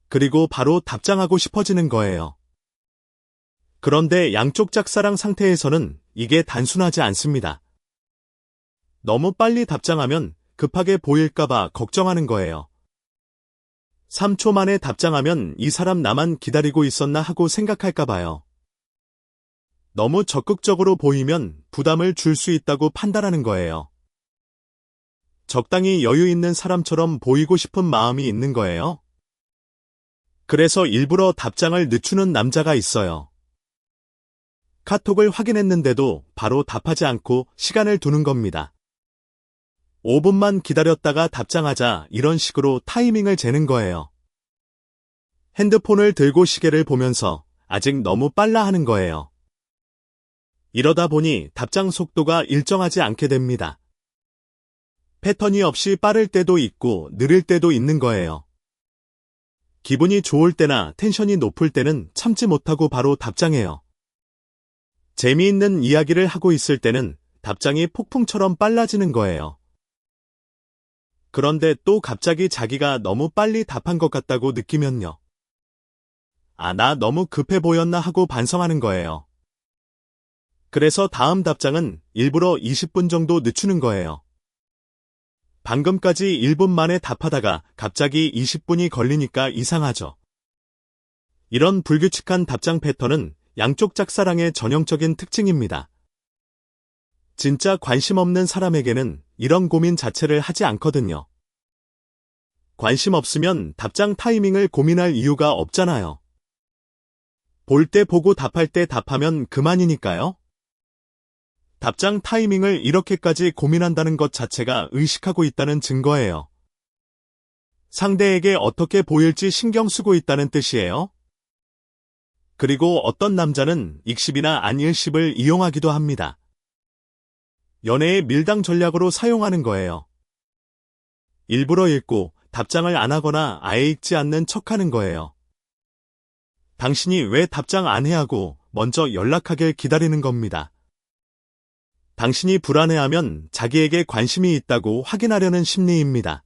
그리고 바로 답장하고 싶어지는 거예요. 그런데 양쪽 짝사랑 상태에서는 이게 단순하지 않습니다. 너무 빨리 답장하면 급하게 보일까봐 걱정하는 거예요. 3초 만에 답장하면 이 사람 나만 기다리고 있었나 하고 생각할까봐요. 너무 적극적으로 보이면 부담을 줄 수 있다고 판단하는 거예요. 적당히 여유 있는 사람처럼 보이고 싶은 마음이 있는 거예요. 그래서 일부러 답장을 늦추는 남자가 있어요. 카톡을 확인했는데도 바로 답하지 않고 시간을 두는 겁니다. 5분만 기다렸다가 답장하자 이런 식으로 타이밍을 재는 거예요. 핸드폰을 들고 시계를 보면서 아직 너무 빨라 하는 거예요. 이러다 보니 답장 속도가 일정하지 않게 됩니다. 패턴이 없이 빠를 때도 있고 느릴 때도 있는 거예요. 기분이 좋을 때나 텐션이 높을 때는 참지 못하고 바로 답장해요. 재미있는 이야기를 하고 있을 때는 답장이 폭풍처럼 빨라지는 거예요. 그런데 또 갑자기 자기가 너무 빨리 답한 것 같다고 느끼면요. 아, 나 너무 급해 보였나 하고 반성하는 거예요. 그래서 다음 답장은 일부러 20분 정도 늦추는 거예요. 방금까지 1분 만에 답하다가 갑자기 20분이 걸리니까 이상하죠. 이런 불규칙한 답장 패턴은 양쪽 짝사랑의 전형적인 특징입니다. 진짜 관심 없는 사람에게는 이런 고민 자체를 하지 않거든요. 관심 없으면 답장 타이밍을 고민할 이유가 없잖아요. 볼 때 보고 답할 때 답하면 그만이니까요. 답장 타이밍을 이렇게까지 고민한다는 것 자체가 의식하고 있다는 증거예요. 상대에게 어떻게 보일지 신경 쓰고 있다는 뜻이에요. 그리고 어떤 남자는 익십이나 안일십을 이용하기도 합니다. 연애의 밀당 전략으로 사용하는 거예요. 일부러 읽고 답장을 안 하거나 아예 읽지 않는 척하는 거예요. 당신이 왜 답장 안 해 하고 먼저 연락하길 기다리는 겁니다. 당신이 불안해하면 자기에게 관심이 있다고 확인하려는 심리입니다.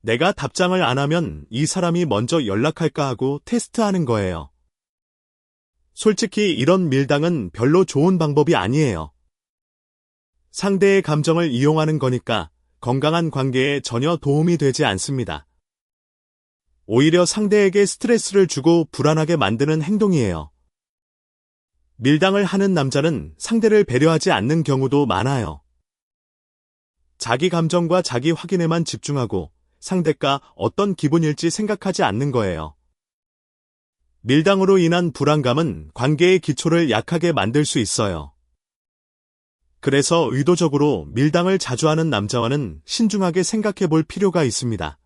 내가 답장을 안 하면 이 사람이 먼저 연락할까 하고 테스트하는 거예요. 솔직히 이런 밀당은 별로 좋은 방법이 아니에요. 상대의 감정을 이용하는 거니까 건강한 관계에 전혀 도움이 되지 않습니다. 오히려 상대에게 스트레스를 주고 불안하게 만드는 행동이에요. 밀당을 하는 남자는 상대를 배려하지 않는 경우도 많아요. 자기 감정과 자기 확인에만 집중하고 상대가 어떤 기분일지 생각하지 않는 거예요. 밀당으로 인한 불안감은 관계의 기초를 약하게 만들 수 있어요. 그래서 의도적으로 밀당을 자주 하는 남자와는 신중하게 생각해 볼 필요가 있습니다.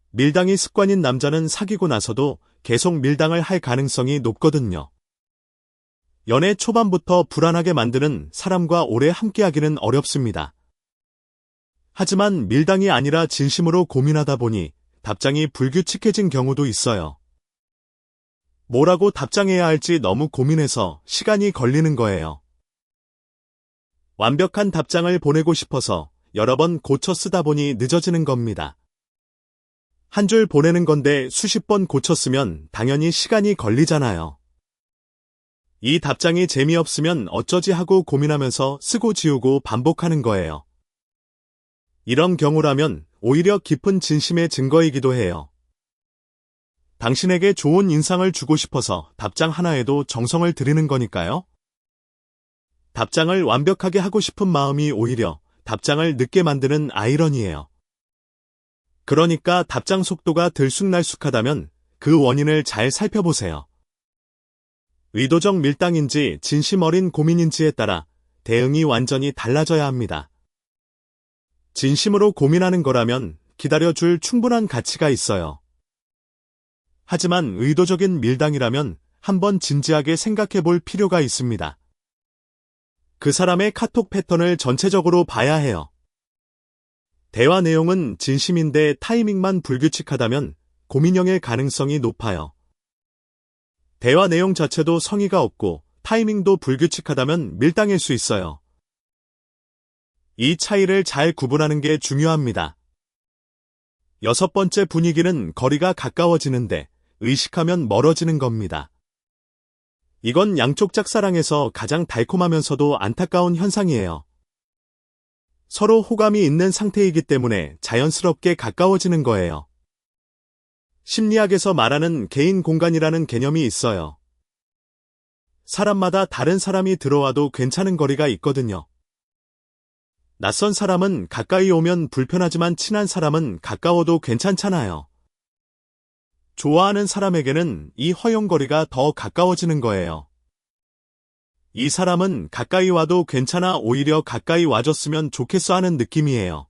밀당이 습관인 남자는 사귀고 나서도 계속 밀당을 할 가능성이 높거든요. 연애 초반부터 불안하게 만드는 사람과 오래 함께하기는 어렵습니다. 하지만 밀당이 아니라 진심으로 고민하다 보니 답장이 불규칙해진 경우도 있어요. 뭐라고 답장해야 할지 너무 고민해서 시간이 걸리는 거예요. 완벽한 답장을 보내고 싶어서 여러 번 고쳐 쓰다 보니 늦어지는 겁니다. 한 줄 보내는 건데 수십 번 고쳐 쓰면 당연히 시간이 걸리잖아요. 이 답장이 재미없으면 어쩌지 하고 고민하면서 쓰고 지우고 반복하는 거예요. 이런 경우라면 오히려 깊은 진심의 증거이기도 해요. 당신에게 좋은 인상을 주고 싶어서 답장 하나에도 정성을 들이는 거니까요. 답장을 완벽하게 하고 싶은 마음이 오히려 답장을 늦게 만드는 아이러니예요. 그러니까 답장 속도가 들쑥날쑥하다면 그 원인을 잘 살펴보세요. 의도적 밀당인지 진심 어린 고민인지에 따라 대응이 완전히 달라져야 합니다. 진심으로 고민하는 거라면 기다려줄 충분한 가치가 있어요. 하지만 의도적인 밀당이라면 한번 진지하게 생각해 볼 필요가 있습니다. 그 사람의 카톡 패턴을 전체적으로 봐야 해요. 대화 내용은 진심인데 타이밍만 불규칙하다면 고민형일 가능성이 높아요. 대화 내용 자체도 성의가 없고 타이밍도 불규칙하다면 밀당일 수 있어요. 이 차이를 잘 구분하는 게 중요합니다. 여섯 번째 분위기는 거리가 가까워지는데 의식하면 멀어지는 겁니다. 이건 양쪽 짝사랑에서 가장 달콤하면서도 안타까운 현상이에요. 서로 호감이 있는 상태이기 때문에 자연스럽게 가까워지는 거예요. 심리학에서 말하는 개인 공간이라는 개념이 있어요. 사람마다 다른 사람이 들어와도 괜찮은 거리가 있거든요. 낯선 사람은 가까이 오면 불편하지만 친한 사람은 가까워도 괜찮잖아요. 좋아하는 사람에게는 이 허용거리가 더 가까워지는 거예요. 이 사람은 가까이 와도 괜찮아 오히려 가까이 와줬으면 좋겠어 하는 느낌이에요.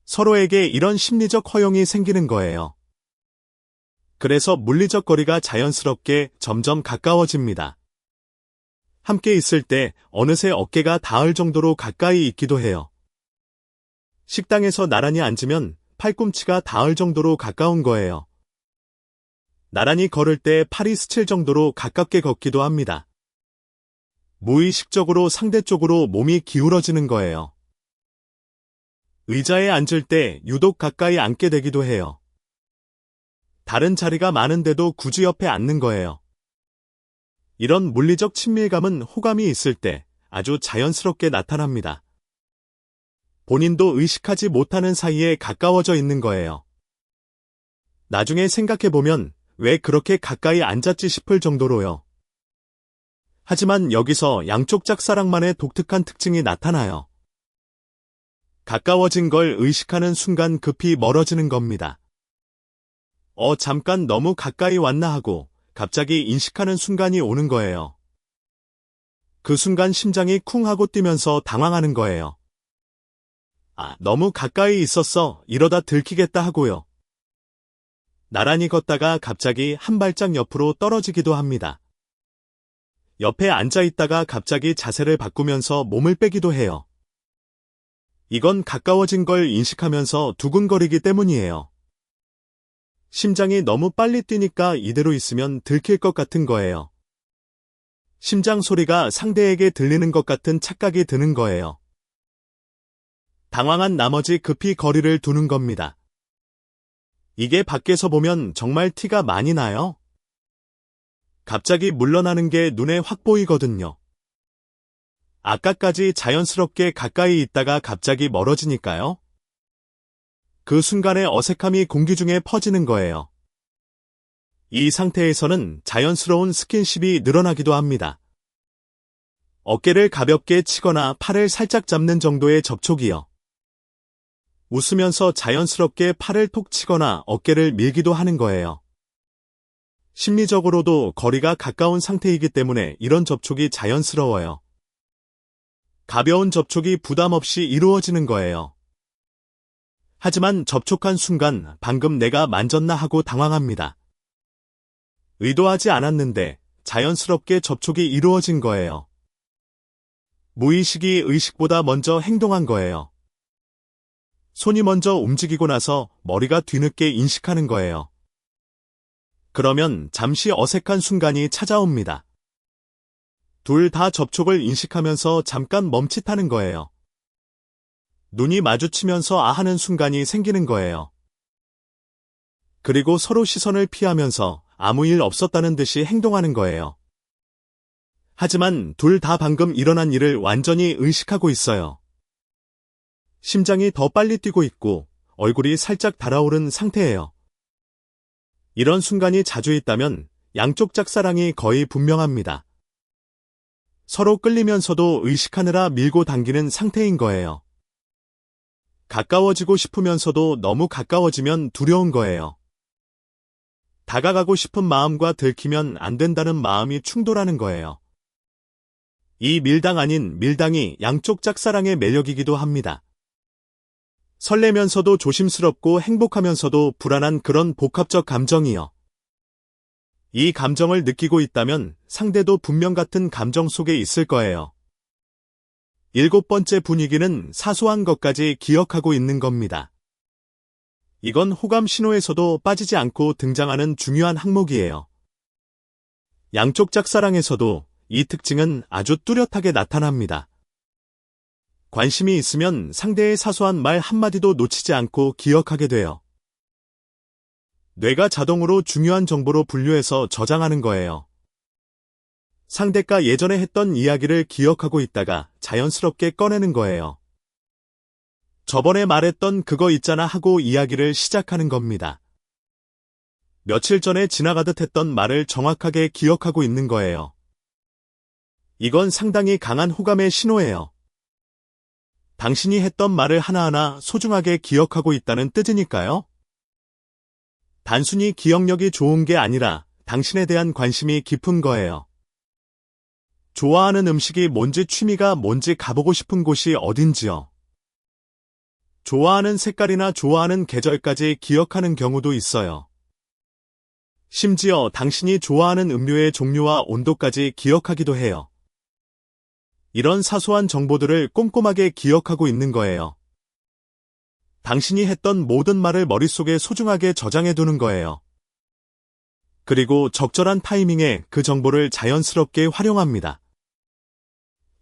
서로에게 이런 심리적 허용이 생기는 거예요. 그래서 물리적 거리가 자연스럽게 점점 가까워집니다. 함께 있을 때 어느새 어깨가 닿을 정도로 가까이 있기도 해요. 식당에서 나란히 앉으면 팔꿈치가 닿을 정도로 가까운 거예요. 나란히 걸을 때 팔이 스칠 정도로 가깝게 걷기도 합니다. 무의식적으로 상대 쪽으로 몸이 기울어지는 거예요. 의자에 앉을 때 유독 가까이 앉게 되기도 해요. 다른 자리가 많은데도 굳이 옆에 앉는 거예요. 이런 물리적 친밀감은 호감이 있을 때 아주 자연스럽게 나타납니다. 본인도 의식하지 못하는 사이에 가까워져 있는 거예요. 나중에 생각해보면 왜 그렇게 가까이 앉았지 싶을 정도로요. 하지만 여기서 양쪽 짝사랑만의 독특한 특징이 나타나요. 가까워진 걸 의식하는 순간 급히 멀어지는 겁니다. 잠깐 너무 가까이 왔나 하고 갑자기 인식하는 순간이 오는 거예요. 그 순간 심장이 쿵 하고 뛰면서 당황하는 거예요. 너무 가까이 있었어. 이러다 들키겠다 하고요. 나란히 걷다가 갑자기 한 발짝 옆으로 떨어지기도 합니다. 옆에 앉아 있다가 갑자기 자세를 바꾸면서 몸을 빼기도 해요. 이건 가까워진 걸 인식하면서 두근거리기 때문이에요. 심장이 너무 빨리 뛰니까 이대로 있으면 들킬 것 같은 거예요. 심장 소리가 상대에게 들리는 것 같은 착각이 드는 거예요. 당황한 나머지 급히 거리를 두는 겁니다. 이게 밖에서 보면 정말 티가 많이 나요. 갑자기 물러나는 게 눈에 확 보이거든요. 아까까지 자연스럽게 가까이 있다가 갑자기 멀어지니까요. 그 순간의 어색함이 공기 중에 퍼지는 거예요. 이 상태에서는 자연스러운 스킨십이 늘어나기도 합니다. 어깨를 가볍게 치거나 팔을 살짝 잡는 정도의 접촉이요. 웃으면서 자연스럽게 팔을 톡 치거나 어깨를 밀기도 하는 거예요. 심리적으로도 거리가 가까운 상태이기 때문에 이런 접촉이 자연스러워요. 가벼운 접촉이 부담 없이 이루어지는 거예요. 하지만 접촉한 순간 방금 내가 만졌나 하고 당황합니다. 의도하지 않았는데 자연스럽게 접촉이 이루어진 거예요. 무의식이 의식보다 먼저 행동한 거예요. 손이 먼저 움직이고 나서 머리가 뒤늦게 인식하는 거예요. 그러면 잠시 어색한 순간이 찾아옵니다. 둘 다 접촉을 인식하면서 잠깐 멈칫하는 거예요. 눈이 마주치면서 아하는 순간이 생기는 거예요. 그리고 서로 시선을 피하면서 아무 일 없었다는 듯이 행동하는 거예요. 하지만 둘 다 방금 일어난 일을 완전히 의식하고 있어요. 심장이 더 빨리 뛰고 있고 얼굴이 살짝 달아오른 상태예요. 이런 순간이 자주 있다면 양쪽 짝사랑이 거의 분명합니다. 서로 끌리면서도 의식하느라 밀고 당기는 상태인 거예요. 가까워지고 싶으면서도 너무 가까워지면 두려운 거예요. 다가가고 싶은 마음과 들키면 안 된다는 마음이 충돌하는 거예요. 이 밀당 아닌 밀당이 양쪽 짝사랑의 매력이기도 합니다. 설레면서도 조심스럽고 행복하면서도 불안한 그런 복합적 감정이요. 이 감정을 느끼고 있다면 상대도 분명 같은 감정 속에 있을 거예요. 7번째 분위기는 사소한 것까지 기억하고 있는 겁니다. 이건 호감 신호에서도 빠지지 않고 등장하는 중요한 항목이에요. 양쪽 짝사랑에서도 이 특징은 아주 뚜렷하게 나타납니다. 관심이 있으면 상대의 사소한 말 한마디도 놓치지 않고 기억하게 돼요. 뇌가 자동으로 중요한 정보로 분류해서 저장하는 거예요. 상대가 예전에 했던 이야기를 기억하고 있다가 자연스럽게 꺼내는 거예요. 저번에 말했던 그거 있잖아 하고 이야기를 시작하는 겁니다. 며칠 전에 지나가듯 했던 말을 정확하게 기억하고 있는 거예요. 이건 상당히 강한 호감의 신호예요. 당신이 했던 말을 하나하나 소중하게 기억하고 있다는 뜻이니까요. 단순히 기억력이 좋은 게 아니라 당신에 대한 관심이 깊은 거예요. 좋아하는 음식이 뭔지 취미가 뭔지 가보고 싶은 곳이 어딘지요. 좋아하는 색깔이나 좋아하는 계절까지 기억하는 경우도 있어요. 심지어 당신이 좋아하는 음료의 종류와 온도까지 기억하기도 해요. 이런 사소한 정보들을 꼼꼼하게 기억하고 있는 거예요. 당신이 했던 모든 말을 머릿속에 소중하게 저장해두는 거예요. 그리고 적절한 타이밍에 그 정보를 자연스럽게 활용합니다.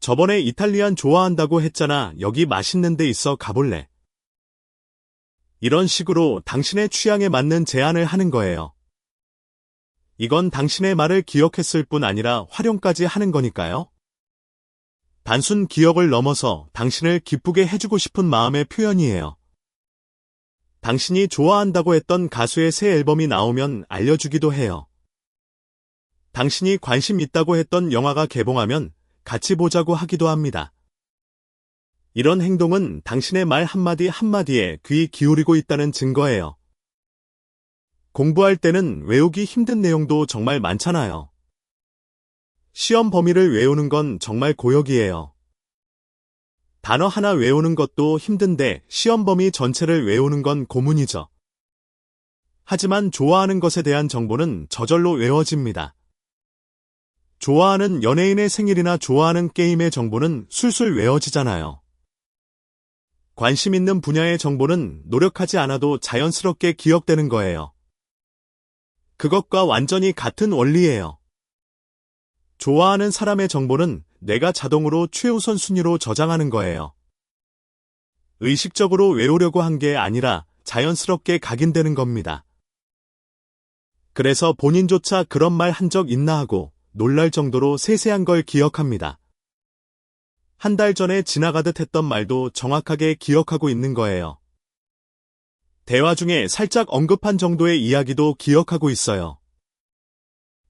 저번에 이탈리안 좋아한다고 했잖아. 여기 맛있는 데 있어 가볼래? 이런 식으로 당신의 취향에 맞는 제안을 하는 거예요. 이건 당신의 말을 기억했을 뿐 아니라 활용까지 하는 거니까요. 단순 기억을 넘어서 당신을 기쁘게 해주고 싶은 마음의 표현이에요. 당신이 좋아한다고 했던 가수의 새 앨범이 나오면 알려주기도 해요. 당신이 관심 있다고 했던 영화가 개봉하면 같이 보자고 하기도 합니다. 이런 행동은 당신의 말 한마디 한마디에 귀 기울이고 있다는 증거예요. 공부할 때는 외우기 힘든 내용도 정말 많잖아요. 시험 범위를 외우는 건 정말 고역이에요. 단어 하나 외우는 것도 힘든데 시험 범위 전체를 외우는 건 고문이죠. 하지만 좋아하는 것에 대한 정보는 저절로 외워집니다. 좋아하는 연예인의 생일이나 좋아하는 게임의 정보는 술술 외워지잖아요. 관심 있는 분야의 정보는 노력하지 않아도 자연스럽게 기억되는 거예요. 그것과 완전히 같은 원리예요. 좋아하는 사람의 정보는 뇌가 자동으로 최우선 순위로 저장하는 거예요. 의식적으로 외우려고 한 게 아니라 자연스럽게 각인되는 겁니다. 그래서 본인조차 그런 말 한 적 있나 하고 놀랄 정도로 세세한 걸 기억합니다. 한 달 전에 지나가듯 했던 말도 정확하게 기억하고 있는 거예요. 대화 중에 살짝 언급한 정도의 이야기도 기억하고 있어요.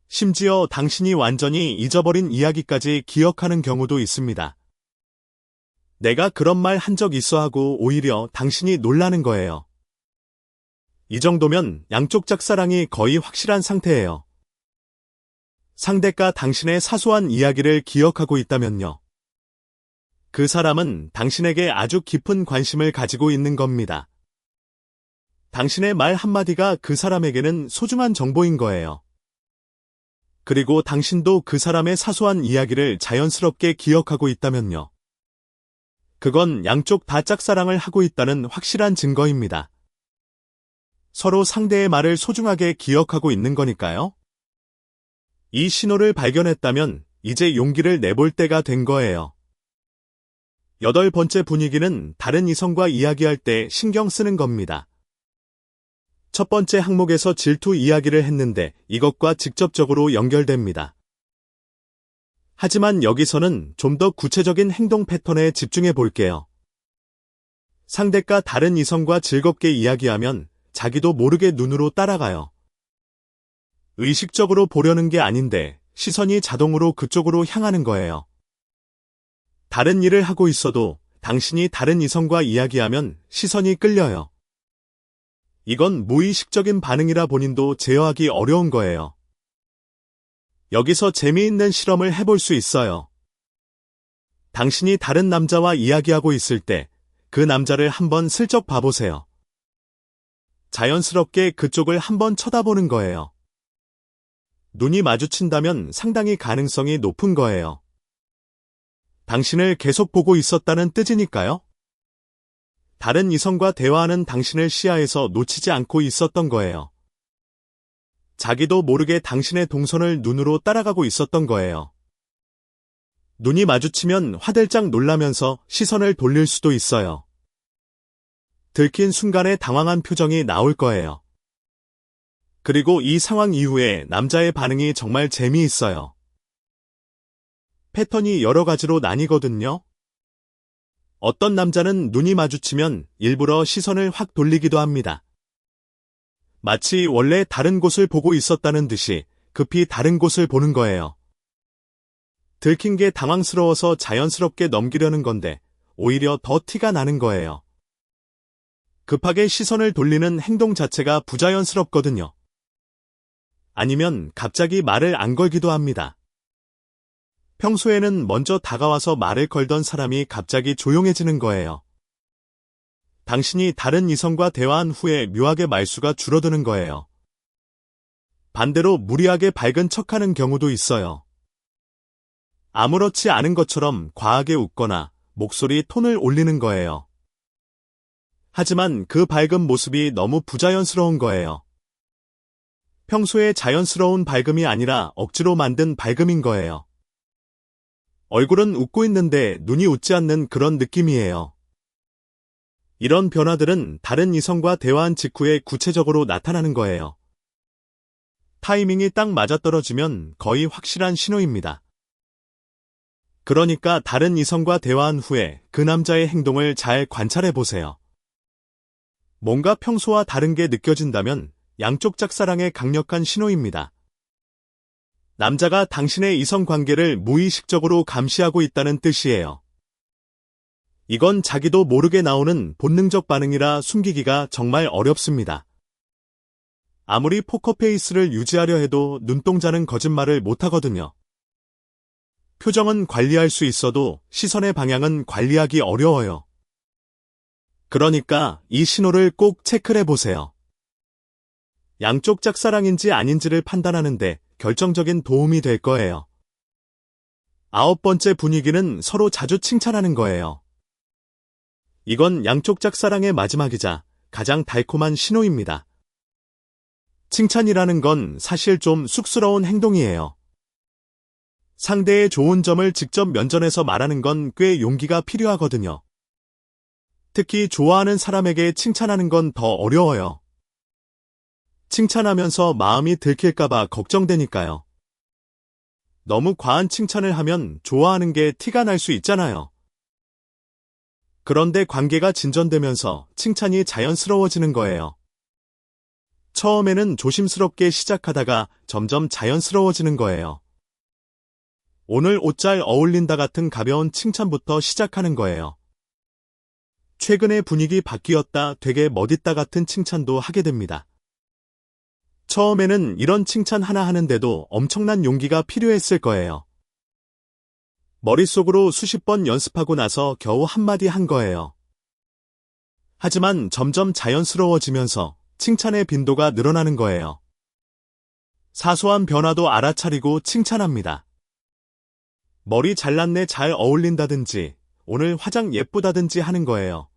심지어 당신이 완전히 잊어버린 이야기까지 기억하는 경우도 있습니다. 내가 그런 말 한 적 있어 하고 오히려 당신이 놀라는 거예요. 이 정도면 양쪽 짝사랑이 거의 확실한 상태예요. 상대가 당신의 사소한 이야기를 기억하고 있다면요. 그 사람은 당신에게 아주 깊은 관심을 가지고 있는 겁니다. 당신의 말 한마디가 그 사람에게는 소중한 정보인 거예요. 그리고 당신도 그 사람의 사소한 이야기를 자연스럽게 기억하고 있다면요. 그건 양쪽 다 짝사랑을 하고 있다는 확실한 증거입니다. 서로 상대의 말을 소중하게 기억하고 있는 거니까요. 이 신호를 발견했다면 이제 용기를 내볼 때가 된 거예요. 8번째 분위기는 다른 이성과 이야기할 때 신경 쓰는 겁니다. 첫 번째 항목에서 질투 이야기를 했는데 이것과 직접적으로 연결됩니다. 하지만 여기서는 좀 더 구체적인 행동 패턴에 집중해 볼게요. 상대가 다른 이성과 즐겁게 이야기하면 자기도 모르게 눈으로 따라가요. 의식적으로 보려는 게 아닌데 시선이 자동으로 그쪽으로 향하는 거예요. 다른 일을 하고 있어도 당신이 다른 이성과 이야기하면 시선이 끌려요. 이건 무의식적인 반응이라 본인도 제어하기 어려운 거예요. 여기서 재미있는 실험을 해볼 수 있어요. 당신이 다른 남자와 이야기하고 있을 때 그 남자를 한번 슬쩍 봐보세요. 자연스럽게 그쪽을 한번 쳐다보는 거예요. 눈이 마주친다면 상당히 가능성이 높은 거예요. 당신을 계속 보고 있었다는 뜻이니까요. 다른 이성과 대화하는 당신을 시야에서 놓치지 않고 있었던 거예요. 자기도 모르게 당신의 동선을 눈으로 따라가고 있었던 거예요. 눈이 마주치면 화들짝 놀라면서 시선을 돌릴 수도 있어요. 들킨 순간에 당황한 표정이 나올 거예요. 그리고 이 상황 이후에 남자의 반응이 정말 재미있어요. 패턴이 여러 가지로 나뉘거든요. 어떤 남자는 눈이 마주치면 일부러 시선을 확 돌리기도 합니다. 마치 원래 다른 곳을 보고 있었다는 듯이 급히 다른 곳을 보는 거예요. 들킨 게 당황스러워서 자연스럽게 넘기려는 건데 오히려 더 티가 나는 거예요. 급하게 시선을 돌리는 행동 자체가 부자연스럽거든요. 아니면 갑자기 말을 안 걸기도 합니다. 평소에는 먼저 다가와서 말을 걸던 사람이 갑자기 조용해지는 거예요. 당신이 다른 이성과 대화한 후에 묘하게 말수가 줄어드는 거예요. 반대로 무리하게 밝은 척하는 경우도 있어요. 아무렇지 않은 것처럼 과하게 웃거나 목소리 톤을 올리는 거예요. 하지만 그 밝은 모습이 너무 부자연스러운 거예요. 평소에 자연스러운 밝음이 아니라 억지로 만든 밝음인 거예요. 얼굴은 웃고 있는데 눈이 웃지 않는 그런 느낌이에요. 이런 변화들은 다른 이성과 대화한 직후에 구체적으로 나타나는 거예요. 타이밍이 딱 맞아떨어지면 거의 확실한 신호입니다. 그러니까 다른 이성과 대화한 후에 그 남자의 행동을 잘 관찰해 보세요. 뭔가 평소와 다른 게 느껴진다면 양쪽 짝사랑의 강력한 신호입니다. 남자가 당신의 이성 관계를 무의식적으로 감시하고 있다는 뜻이에요. 이건 자기도 모르게 나오는 본능적 반응이라 숨기기가 정말 어렵습니다. 아무리 포커페이스를 유지하려 해도 눈동자는 거짓말을 못하거든요. 표정은 관리할 수 있어도 시선의 방향은 관리하기 어려워요. 그러니까 이 신호를 꼭 체크해 보세요. 양쪽 짝사랑인지 아닌지를 판단하는데 결정적인 도움이 될 거예요. 9번째 분위기는 서로 자주 칭찬하는 거예요. 이건 양쪽 짝사랑의 마지막이자 가장 달콤한 신호입니다. 칭찬이라는 건 사실 좀 쑥스러운 행동이에요. 상대의 좋은 점을 직접 면전에서 말하는 건 꽤 용기가 필요하거든요. 특히 좋아하는 사람에게 칭찬하는 건 더 어려워요. 칭찬하면서 마음이 들킬까봐 걱정되니까요. 너무 과한 칭찬을 하면 좋아하는 게 티가 날 수 있잖아요. 그런데 관계가 진전되면서 칭찬이 자연스러워지는 거예요. 처음에는 조심스럽게 시작하다가 점점 자연스러워지는 거예요. 오늘 옷 잘 어울린다 같은 가벼운 칭찬부터 시작하는 거예요. 최근에 분위기 바뀌었다, 되게 멋있다 같은 칭찬도 하게 됩니다. 처음에는 이런 칭찬 하나 하는데도 엄청난 용기가 필요했을 거예요. 머릿속으로 수십 번 연습하고 나서 겨우 한마디 한 거예요. 하지만 점점 자연스러워지면서 칭찬의 빈도가 늘어나는 거예요. 사소한 변화도 알아차리고 칭찬합니다. 머리 잘랐네, 잘 어울린다든지 오늘 화장 예쁘다든지 하는 거예요.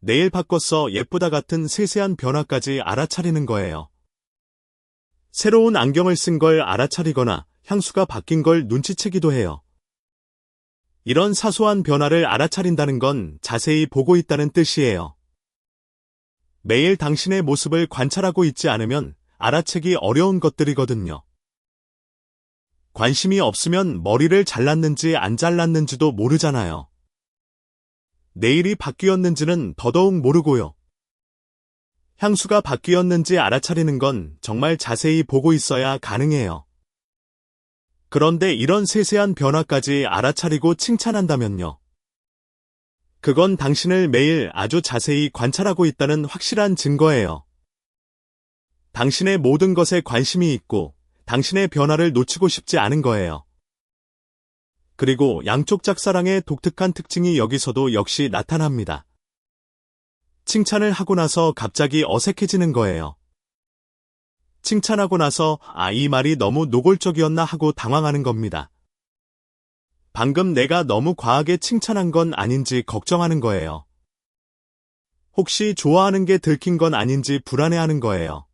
내일 바꿨어, 예쁘다 같은 세세한 변화까지 알아차리는 거예요. 새로운 안경을 쓴 걸 알아차리거나 향수가 바뀐 걸 눈치채기도 해요. 이런 사소한 변화를 알아차린다는 건 자세히 보고 있다는 뜻이에요. 매일 당신의 모습을 관찰하고 있지 않으면 알아채기 어려운 것들이거든요. 관심이 없으면 머리를 잘랐는지 안 잘랐는지도 모르잖아요. 내일이 바뀌었는지는 더더욱 모르고요. 향수가 바뀌었는지 알아차리는 건 정말 자세히 보고 있어야 가능해요. 그런데 이런 세세한 변화까지 알아차리고 칭찬한다면요. 그건 당신을 매일 아주 자세히 관찰하고 있다는 확실한 증거예요. 당신의 모든 것에 관심이 있고 당신의 변화를 놓치고 싶지 않은 거예요. 그리고 양쪽 짝사랑의 독특한 특징이 여기서도 역시 나타납니다. 칭찬을 하고 나서 갑자기 어색해지는 거예요. 칭찬하고 나서 이 말이 너무 노골적이었나 하고 당황하는 겁니다. 방금 내가 너무 과하게 칭찬한 건 아닌지 걱정하는 거예요. 혹시 좋아하는 게 들킨 건 아닌지 불안해하는 거예요.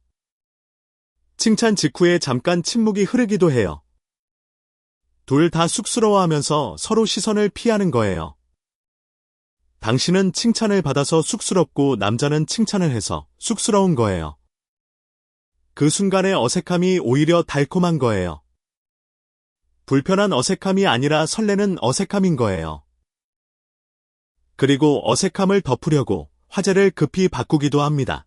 칭찬 직후에 잠깐 침묵이 흐르기도 해요. 둘 다 쑥스러워하면서 서로 시선을 피하는 거예요. 당신은 칭찬을 받아서 쑥스럽고 남자는 칭찬을 해서 쑥스러운 거예요. 그 순간의 어색함이 오히려 달콤한 거예요. 불편한 어색함이 아니라 설레는 어색함인 거예요. 그리고 어색함을 덮으려고 화제를 급히 바꾸기도 합니다.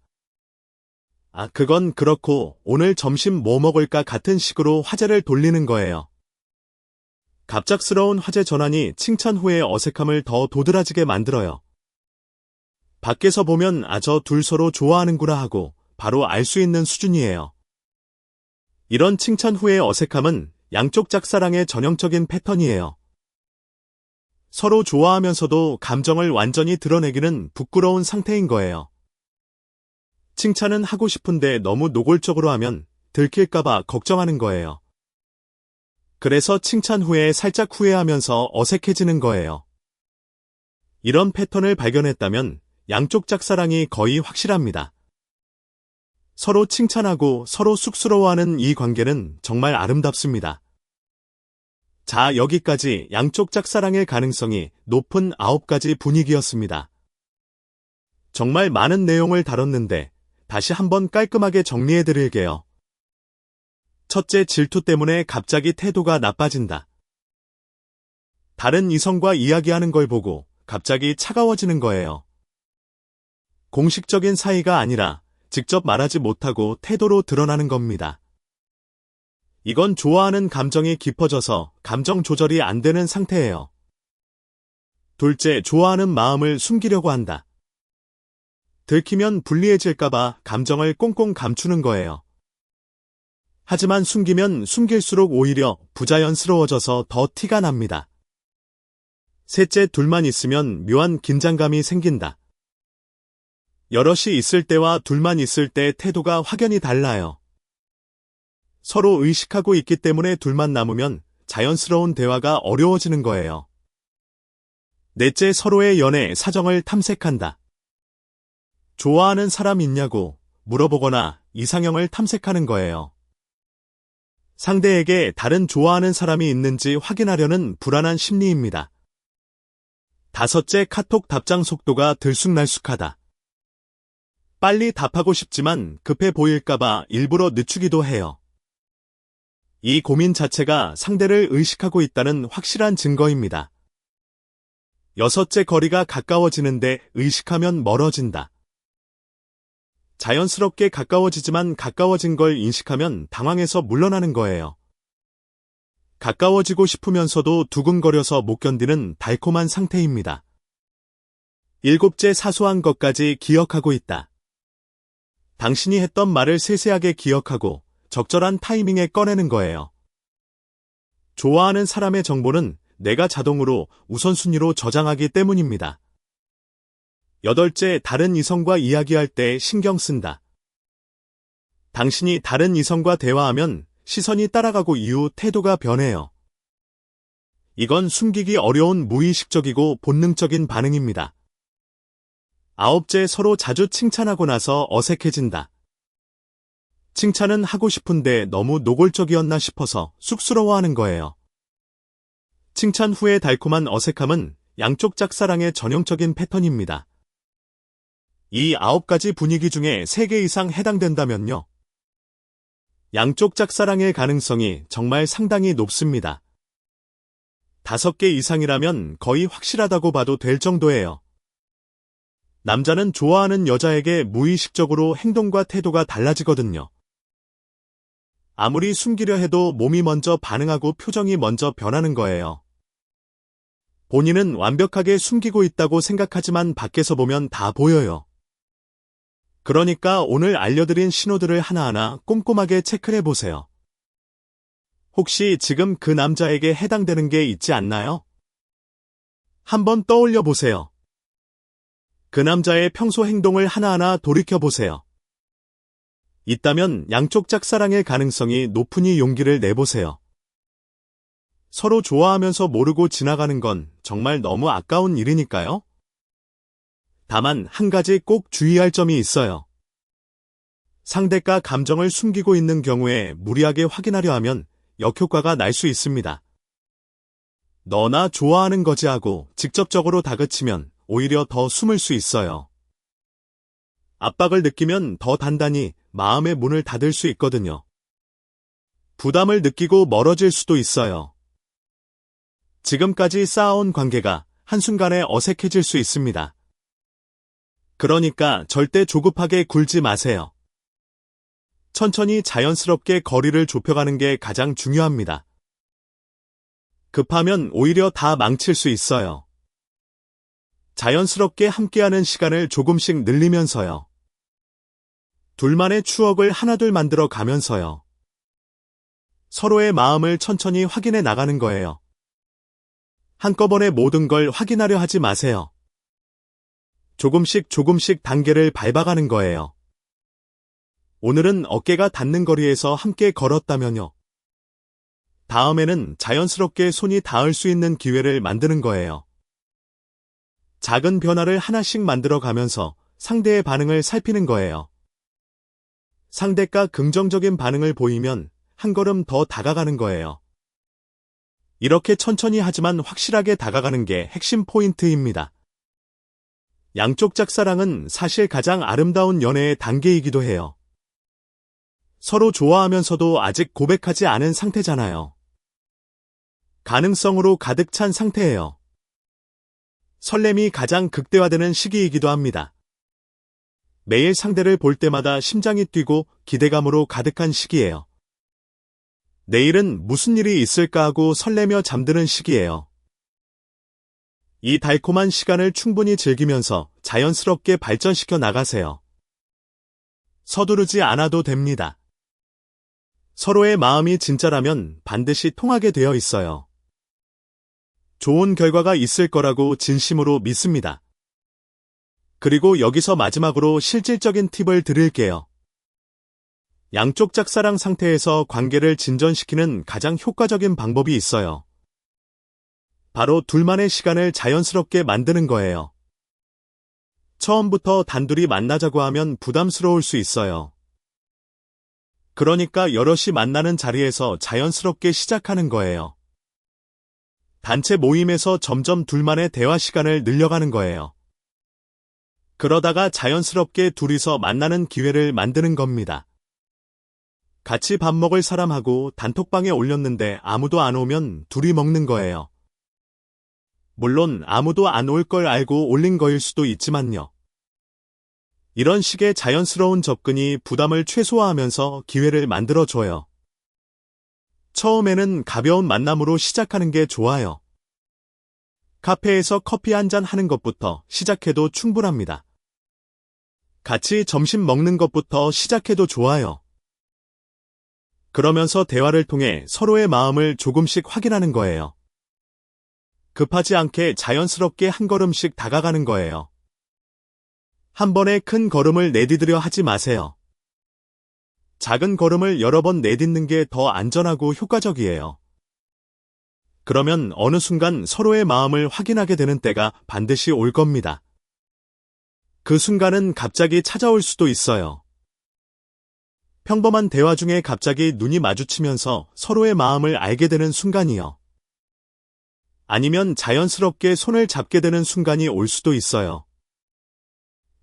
그건 그렇고 오늘 점심 뭐 먹을까 같은 식으로 화제를 돌리는 거예요. 갑작스러운 화제 전환이 칭찬 후의 어색함을 더 도드라지게 만들어요. 밖에서 보면 저 둘 서로 좋아하는구나 하고 바로 알 수 있는 수준이에요. 이런 칭찬 후의 어색함은 양쪽 짝사랑의 전형적인 패턴이에요. 서로 좋아하면서도 감정을 완전히 드러내기는 부끄러운 상태인 거예요. 칭찬은 하고 싶은데 너무 노골적으로 하면 들킬까봐 걱정하는 거예요. 그래서 칭찬 후에 살짝 후회하면서 어색해지는 거예요. 이런 패턴을 발견했다면 양쪽 짝사랑이 거의 확실합니다. 서로 칭찬하고 서로 쑥스러워하는 이 관계는 정말 아름답습니다. 자, 여기까지 양쪽 짝사랑의 가능성이 높은 9가지 분위기였습니다. 정말 많은 내용을 다뤘는데 다시 한번 깔끔하게 정리해드릴게요. 첫째, 질투 때문에 갑자기 태도가 나빠진다. 다른 이성과 이야기하는 걸 보고 갑자기 차가워지는 거예요. 공식적인 사이가 아니라 직접 말하지 못하고 태도로 드러나는 겁니다. 이건 좋아하는 감정이 깊어져서 감정 조절이 안 되는 상태예요. 둘째, 좋아하는 마음을 숨기려고 한다. 들키면 불리해질까봐 감정을 꽁꽁 감추는 거예요. 하지만 숨기면 숨길수록 오히려 부자연스러워져서 더 티가 납니다. 셋째, 둘만 있으면 묘한 긴장감이 생긴다. 여럿이 있을 때와 둘만 있을 때 태도가 확연히 달라요. 서로 의식하고 있기 때문에 둘만 남으면 자연스러운 대화가 어려워지는 거예요. 넷째, 서로의 연애 사정을 탐색한다. 좋아하는 사람 있냐고 물어보거나 이상형을 탐색하는 거예요. 상대에게 다른 좋아하는 사람이 있는지 확인하려는 불안한 심리입니다. 다섯째, 카톡 답장 속도가 들쑥날쑥하다. 빨리 답하고 싶지만 급해 보일까봐 일부러 늦추기도 해요. 이 고민 자체가 상대를 의식하고 있다는 확실한 증거입니다. 여섯째, 거리가 가까워지는데 의식하면 멀어진다. 자연스럽게 가까워지지만 가까워진 걸 인식하면 당황해서 물러나는 거예요. 가까워지고 싶으면서도 두근거려서 못 견디는 달콤한 상태입니다. 일곱째, 사소한 것까지 기억하고 있다. 당신이 했던 말을 세세하게 기억하고 적절한 타이밍에 꺼내는 거예요. 좋아하는 사람의 정보는 내가 자동으로 우선순위로 저장하기 때문입니다. 여덟째, 다른 이성과 이야기할 때 신경 쓴다. 당신이 다른 이성과 대화하면 시선이 따라가고 이후 태도가 변해요. 이건 숨기기 어려운 무의식적이고 본능적인 반응입니다. 아홉째, 서로 자주 칭찬하고 나서 어색해진다. 칭찬은 하고 싶은데 너무 노골적이었나 싶어서 쑥스러워하는 거예요. 칭찬 후의 달콤한 어색함은 양쪽 짝사랑의 전형적인 패턴입니다. 이 9가지 분위기 중에 3개 이상 해당된다면요. 양쪽 짝사랑의 가능성이 정말 상당히 높습니다. 5개 이상이라면 거의 확실하다고 봐도 될 정도예요. 남자는 좋아하는 여자에게 무의식적으로 행동과 태도가 달라지거든요. 아무리 숨기려 해도 몸이 먼저 반응하고 표정이 먼저 변하는 거예요. 본인은 완벽하게 숨기고 있다고 생각하지만 밖에서 보면 다 보여요. 그러니까 오늘 알려드린 신호들을 하나하나 꼼꼼하게 체크해 보세요. 혹시 지금 그 남자에게 해당되는 게 있지 않나요? 한번 떠올려 보세요. 그 남자의 평소 행동을 하나하나 돌이켜 보세요. 있다면 양쪽 짝사랑의 가능성이 높으니 용기를 내보세요. 서로 좋아하면서 모르고 지나가는 건 정말 너무 아까운 일이니까요. 다만 한 가지 꼭 주의할 점이 있어요. 상대가 감정을 숨기고 있는 경우에 무리하게 확인하려 하면 역효과가 날 수 있습니다. 너나 좋아하는 거지 하고 직접적으로 다그치면 오히려 더 숨을 수 있어요. 압박을 느끼면 더 단단히 마음의 문을 닫을 수 있거든요. 부담을 느끼고 멀어질 수도 있어요. 지금까지 쌓아온 관계가 한순간에 어색해질 수 있습니다. 그러니까 절대 조급하게 굴지 마세요. 천천히 자연스럽게 거리를 좁혀가는 게 가장 중요합니다. 급하면 오히려 다 망칠 수 있어요. 자연스럽게 함께하는 시간을 조금씩 늘리면서요. 둘만의 추억을 하나둘 만들어 가면서요. 서로의 마음을 천천히 확인해 나가는 거예요. 한꺼번에 모든 걸 확인하려 하지 마세요. 조금씩 단계를 밟아가는 거예요. 오늘은 어깨가 닿는 거리에서 함께 걸었다면요. 다음에는 자연스럽게 손이 닿을 수 있는 기회를 만드는 거예요. 작은 변화를 하나씩 만들어 가면서 상대의 반응을 살피는 거예요. 상대가 긍정적인 반응을 보이면 한 걸음 더 다가가는 거예요. 이렇게 천천히 하지만 확실하게 다가가는 게 핵심 포인트입니다. 양쪽 짝사랑은 사실 가장 아름다운 연애의 단계이기도 해요. 서로 좋아하면서도 아직 고백하지 않은 상태잖아요. 가능성으로 가득 찬 상태예요. 설렘이 가장 극대화되는 시기이기도 합니다. 매일 상대를 볼 때마다 심장이 뛰고 기대감으로 가득한 시기예요. 내일은 무슨 일이 있을까 하고 설레며 잠드는 시기예요. 이 달콤한 시간을 충분히 즐기면서 자연스럽게 발전시켜 나가세요. 서두르지 않아도 됩니다. 서로의 마음이 진짜라면 반드시 통하게 되어 있어요. 좋은 결과가 있을 거라고 진심으로 믿습니다. 그리고 여기서 마지막으로 실질적인 팁을 드릴게요. 양쪽 짝사랑 상태에서 관계를 진전시키는 가장 효과적인 방법이 있어요. 바로 둘만의 시간을 자연스럽게 만드는 거예요. 처음부터 단둘이 만나자고 하면 부담스러울 수 있어요. 그러니까 여럿이 만나는 자리에서 자연스럽게 시작하는 거예요. 단체 모임에서 점점 둘만의 대화 시간을 늘려가는 거예요. 그러다가 자연스럽게 둘이서 만나는 기회를 만드는 겁니다. 같이 밥 먹을 사람하고 단톡방에 올렸는데 아무도 안 오면 둘이 먹는 거예요. 물론 아무도 안 올 걸 알고 올린 거일 수도 있지만요. 이런 식의 자연스러운 접근이 부담을 최소화하면서 기회를 만들어줘요. 처음에는 가벼운 만남으로 시작하는 게 좋아요. 카페에서 커피 한잔 하는 것부터 시작해도 충분합니다. 같이 점심 먹는 것부터 시작해도 좋아요. 그러면서 대화를 통해 서로의 마음을 조금씩 확인하는 거예요. 급하지 않게 자연스럽게 한 걸음씩 다가가는 거예요. 한 번에 큰 걸음을 내디디려 하지 마세요. 작은 걸음을 여러 번 내딛는 게 더 안전하고 효과적이에요. 그러면 어느 순간 서로의 마음을 확인하게 되는 때가 반드시 올 겁니다. 그 순간은 갑자기 찾아올 수도 있어요. 평범한 대화 중에 갑자기 눈이 마주치면서 서로의 마음을 알게 되는 순간이요. 아니면 자연스럽게 손을 잡게 되는 순간이 올 수도 있어요.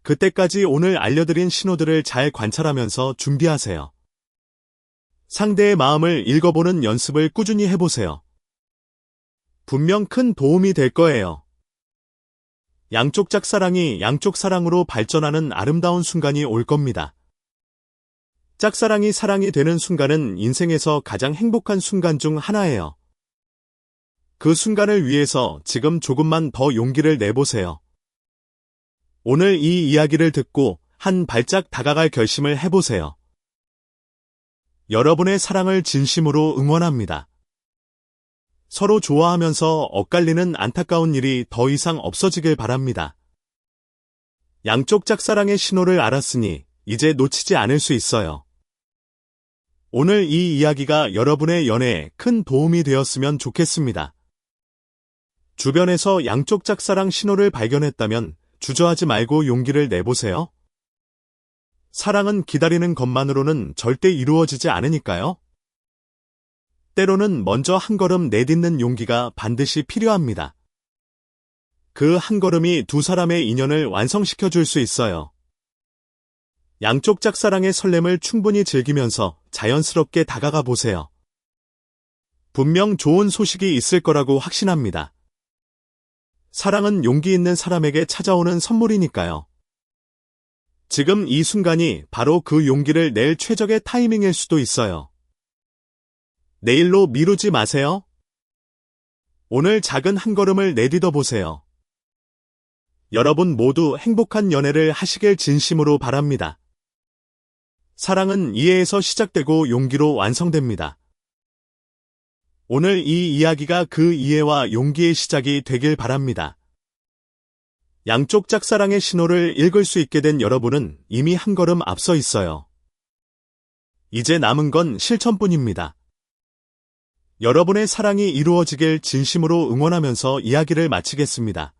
그때까지 오늘 알려드린 신호들을 잘 관찰하면서 준비하세요. 상대의 마음을 읽어보는 연습을 꾸준히 해보세요. 분명 큰 도움이 될 거예요. 양쪽 짝사랑이 양쪽 사랑으로 발전하는 아름다운 순간이 올 겁니다. 짝사랑이 사랑이 되는 순간은 인생에서 가장 행복한 순간 중 하나예요. 그 순간을 위해서 지금 조금만 더 용기를 내보세요. 오늘 이 이야기를 듣고 한 발짝 다가갈 결심을 해보세요. 여러분의 사랑을 진심으로 응원합니다. 서로 좋아하면서 엇갈리는 안타까운 일이 더 이상 없어지길 바랍니다. 양쪽 짝사랑의 신호를 알았으니 이제 놓치지 않을 수 있어요. 오늘 이 이야기가 여러분의 연애에 큰 도움이 되었으면 좋겠습니다. 주변에서 양쪽 짝사랑 신호를 발견했다면 주저하지 말고 용기를 내보세요. 사랑은 기다리는 것만으로는 절대 이루어지지 않으니까요. 때로는 먼저 한 걸음 내딛는 용기가 반드시 필요합니다. 그 한 걸음이 두 사람의 인연을 완성시켜 줄 수 있어요. 양쪽 짝사랑의 설렘을 충분히 즐기면서 자연스럽게 다가가 보세요. 분명 좋은 소식이 있을 거라고 확신합니다. 사랑은 용기 있는 사람에게 찾아오는 선물이니까요. 지금 이 순간이 바로 그 용기를 낼 최적의 타이밍일 수도 있어요. 내일로 미루지 마세요. 오늘 작은 한 걸음을 내딛어 보세요. 여러분 모두 행복한 연애를 하시길 진심으로 바랍니다. 사랑은 이해에서 시작되고 용기로 완성됩니다. 오늘 이 이야기가 그 이해와 용기의 시작이 되길 바랍니다. 양쪽 짝사랑의 신호를 읽을 수 있게 된 여러분은 이미 한 걸음 앞서 있어요. 이제 남은 건 실천뿐입니다. 여러분의 사랑이 이루어지길 진심으로 응원하면서 이야기를 마치겠습니다.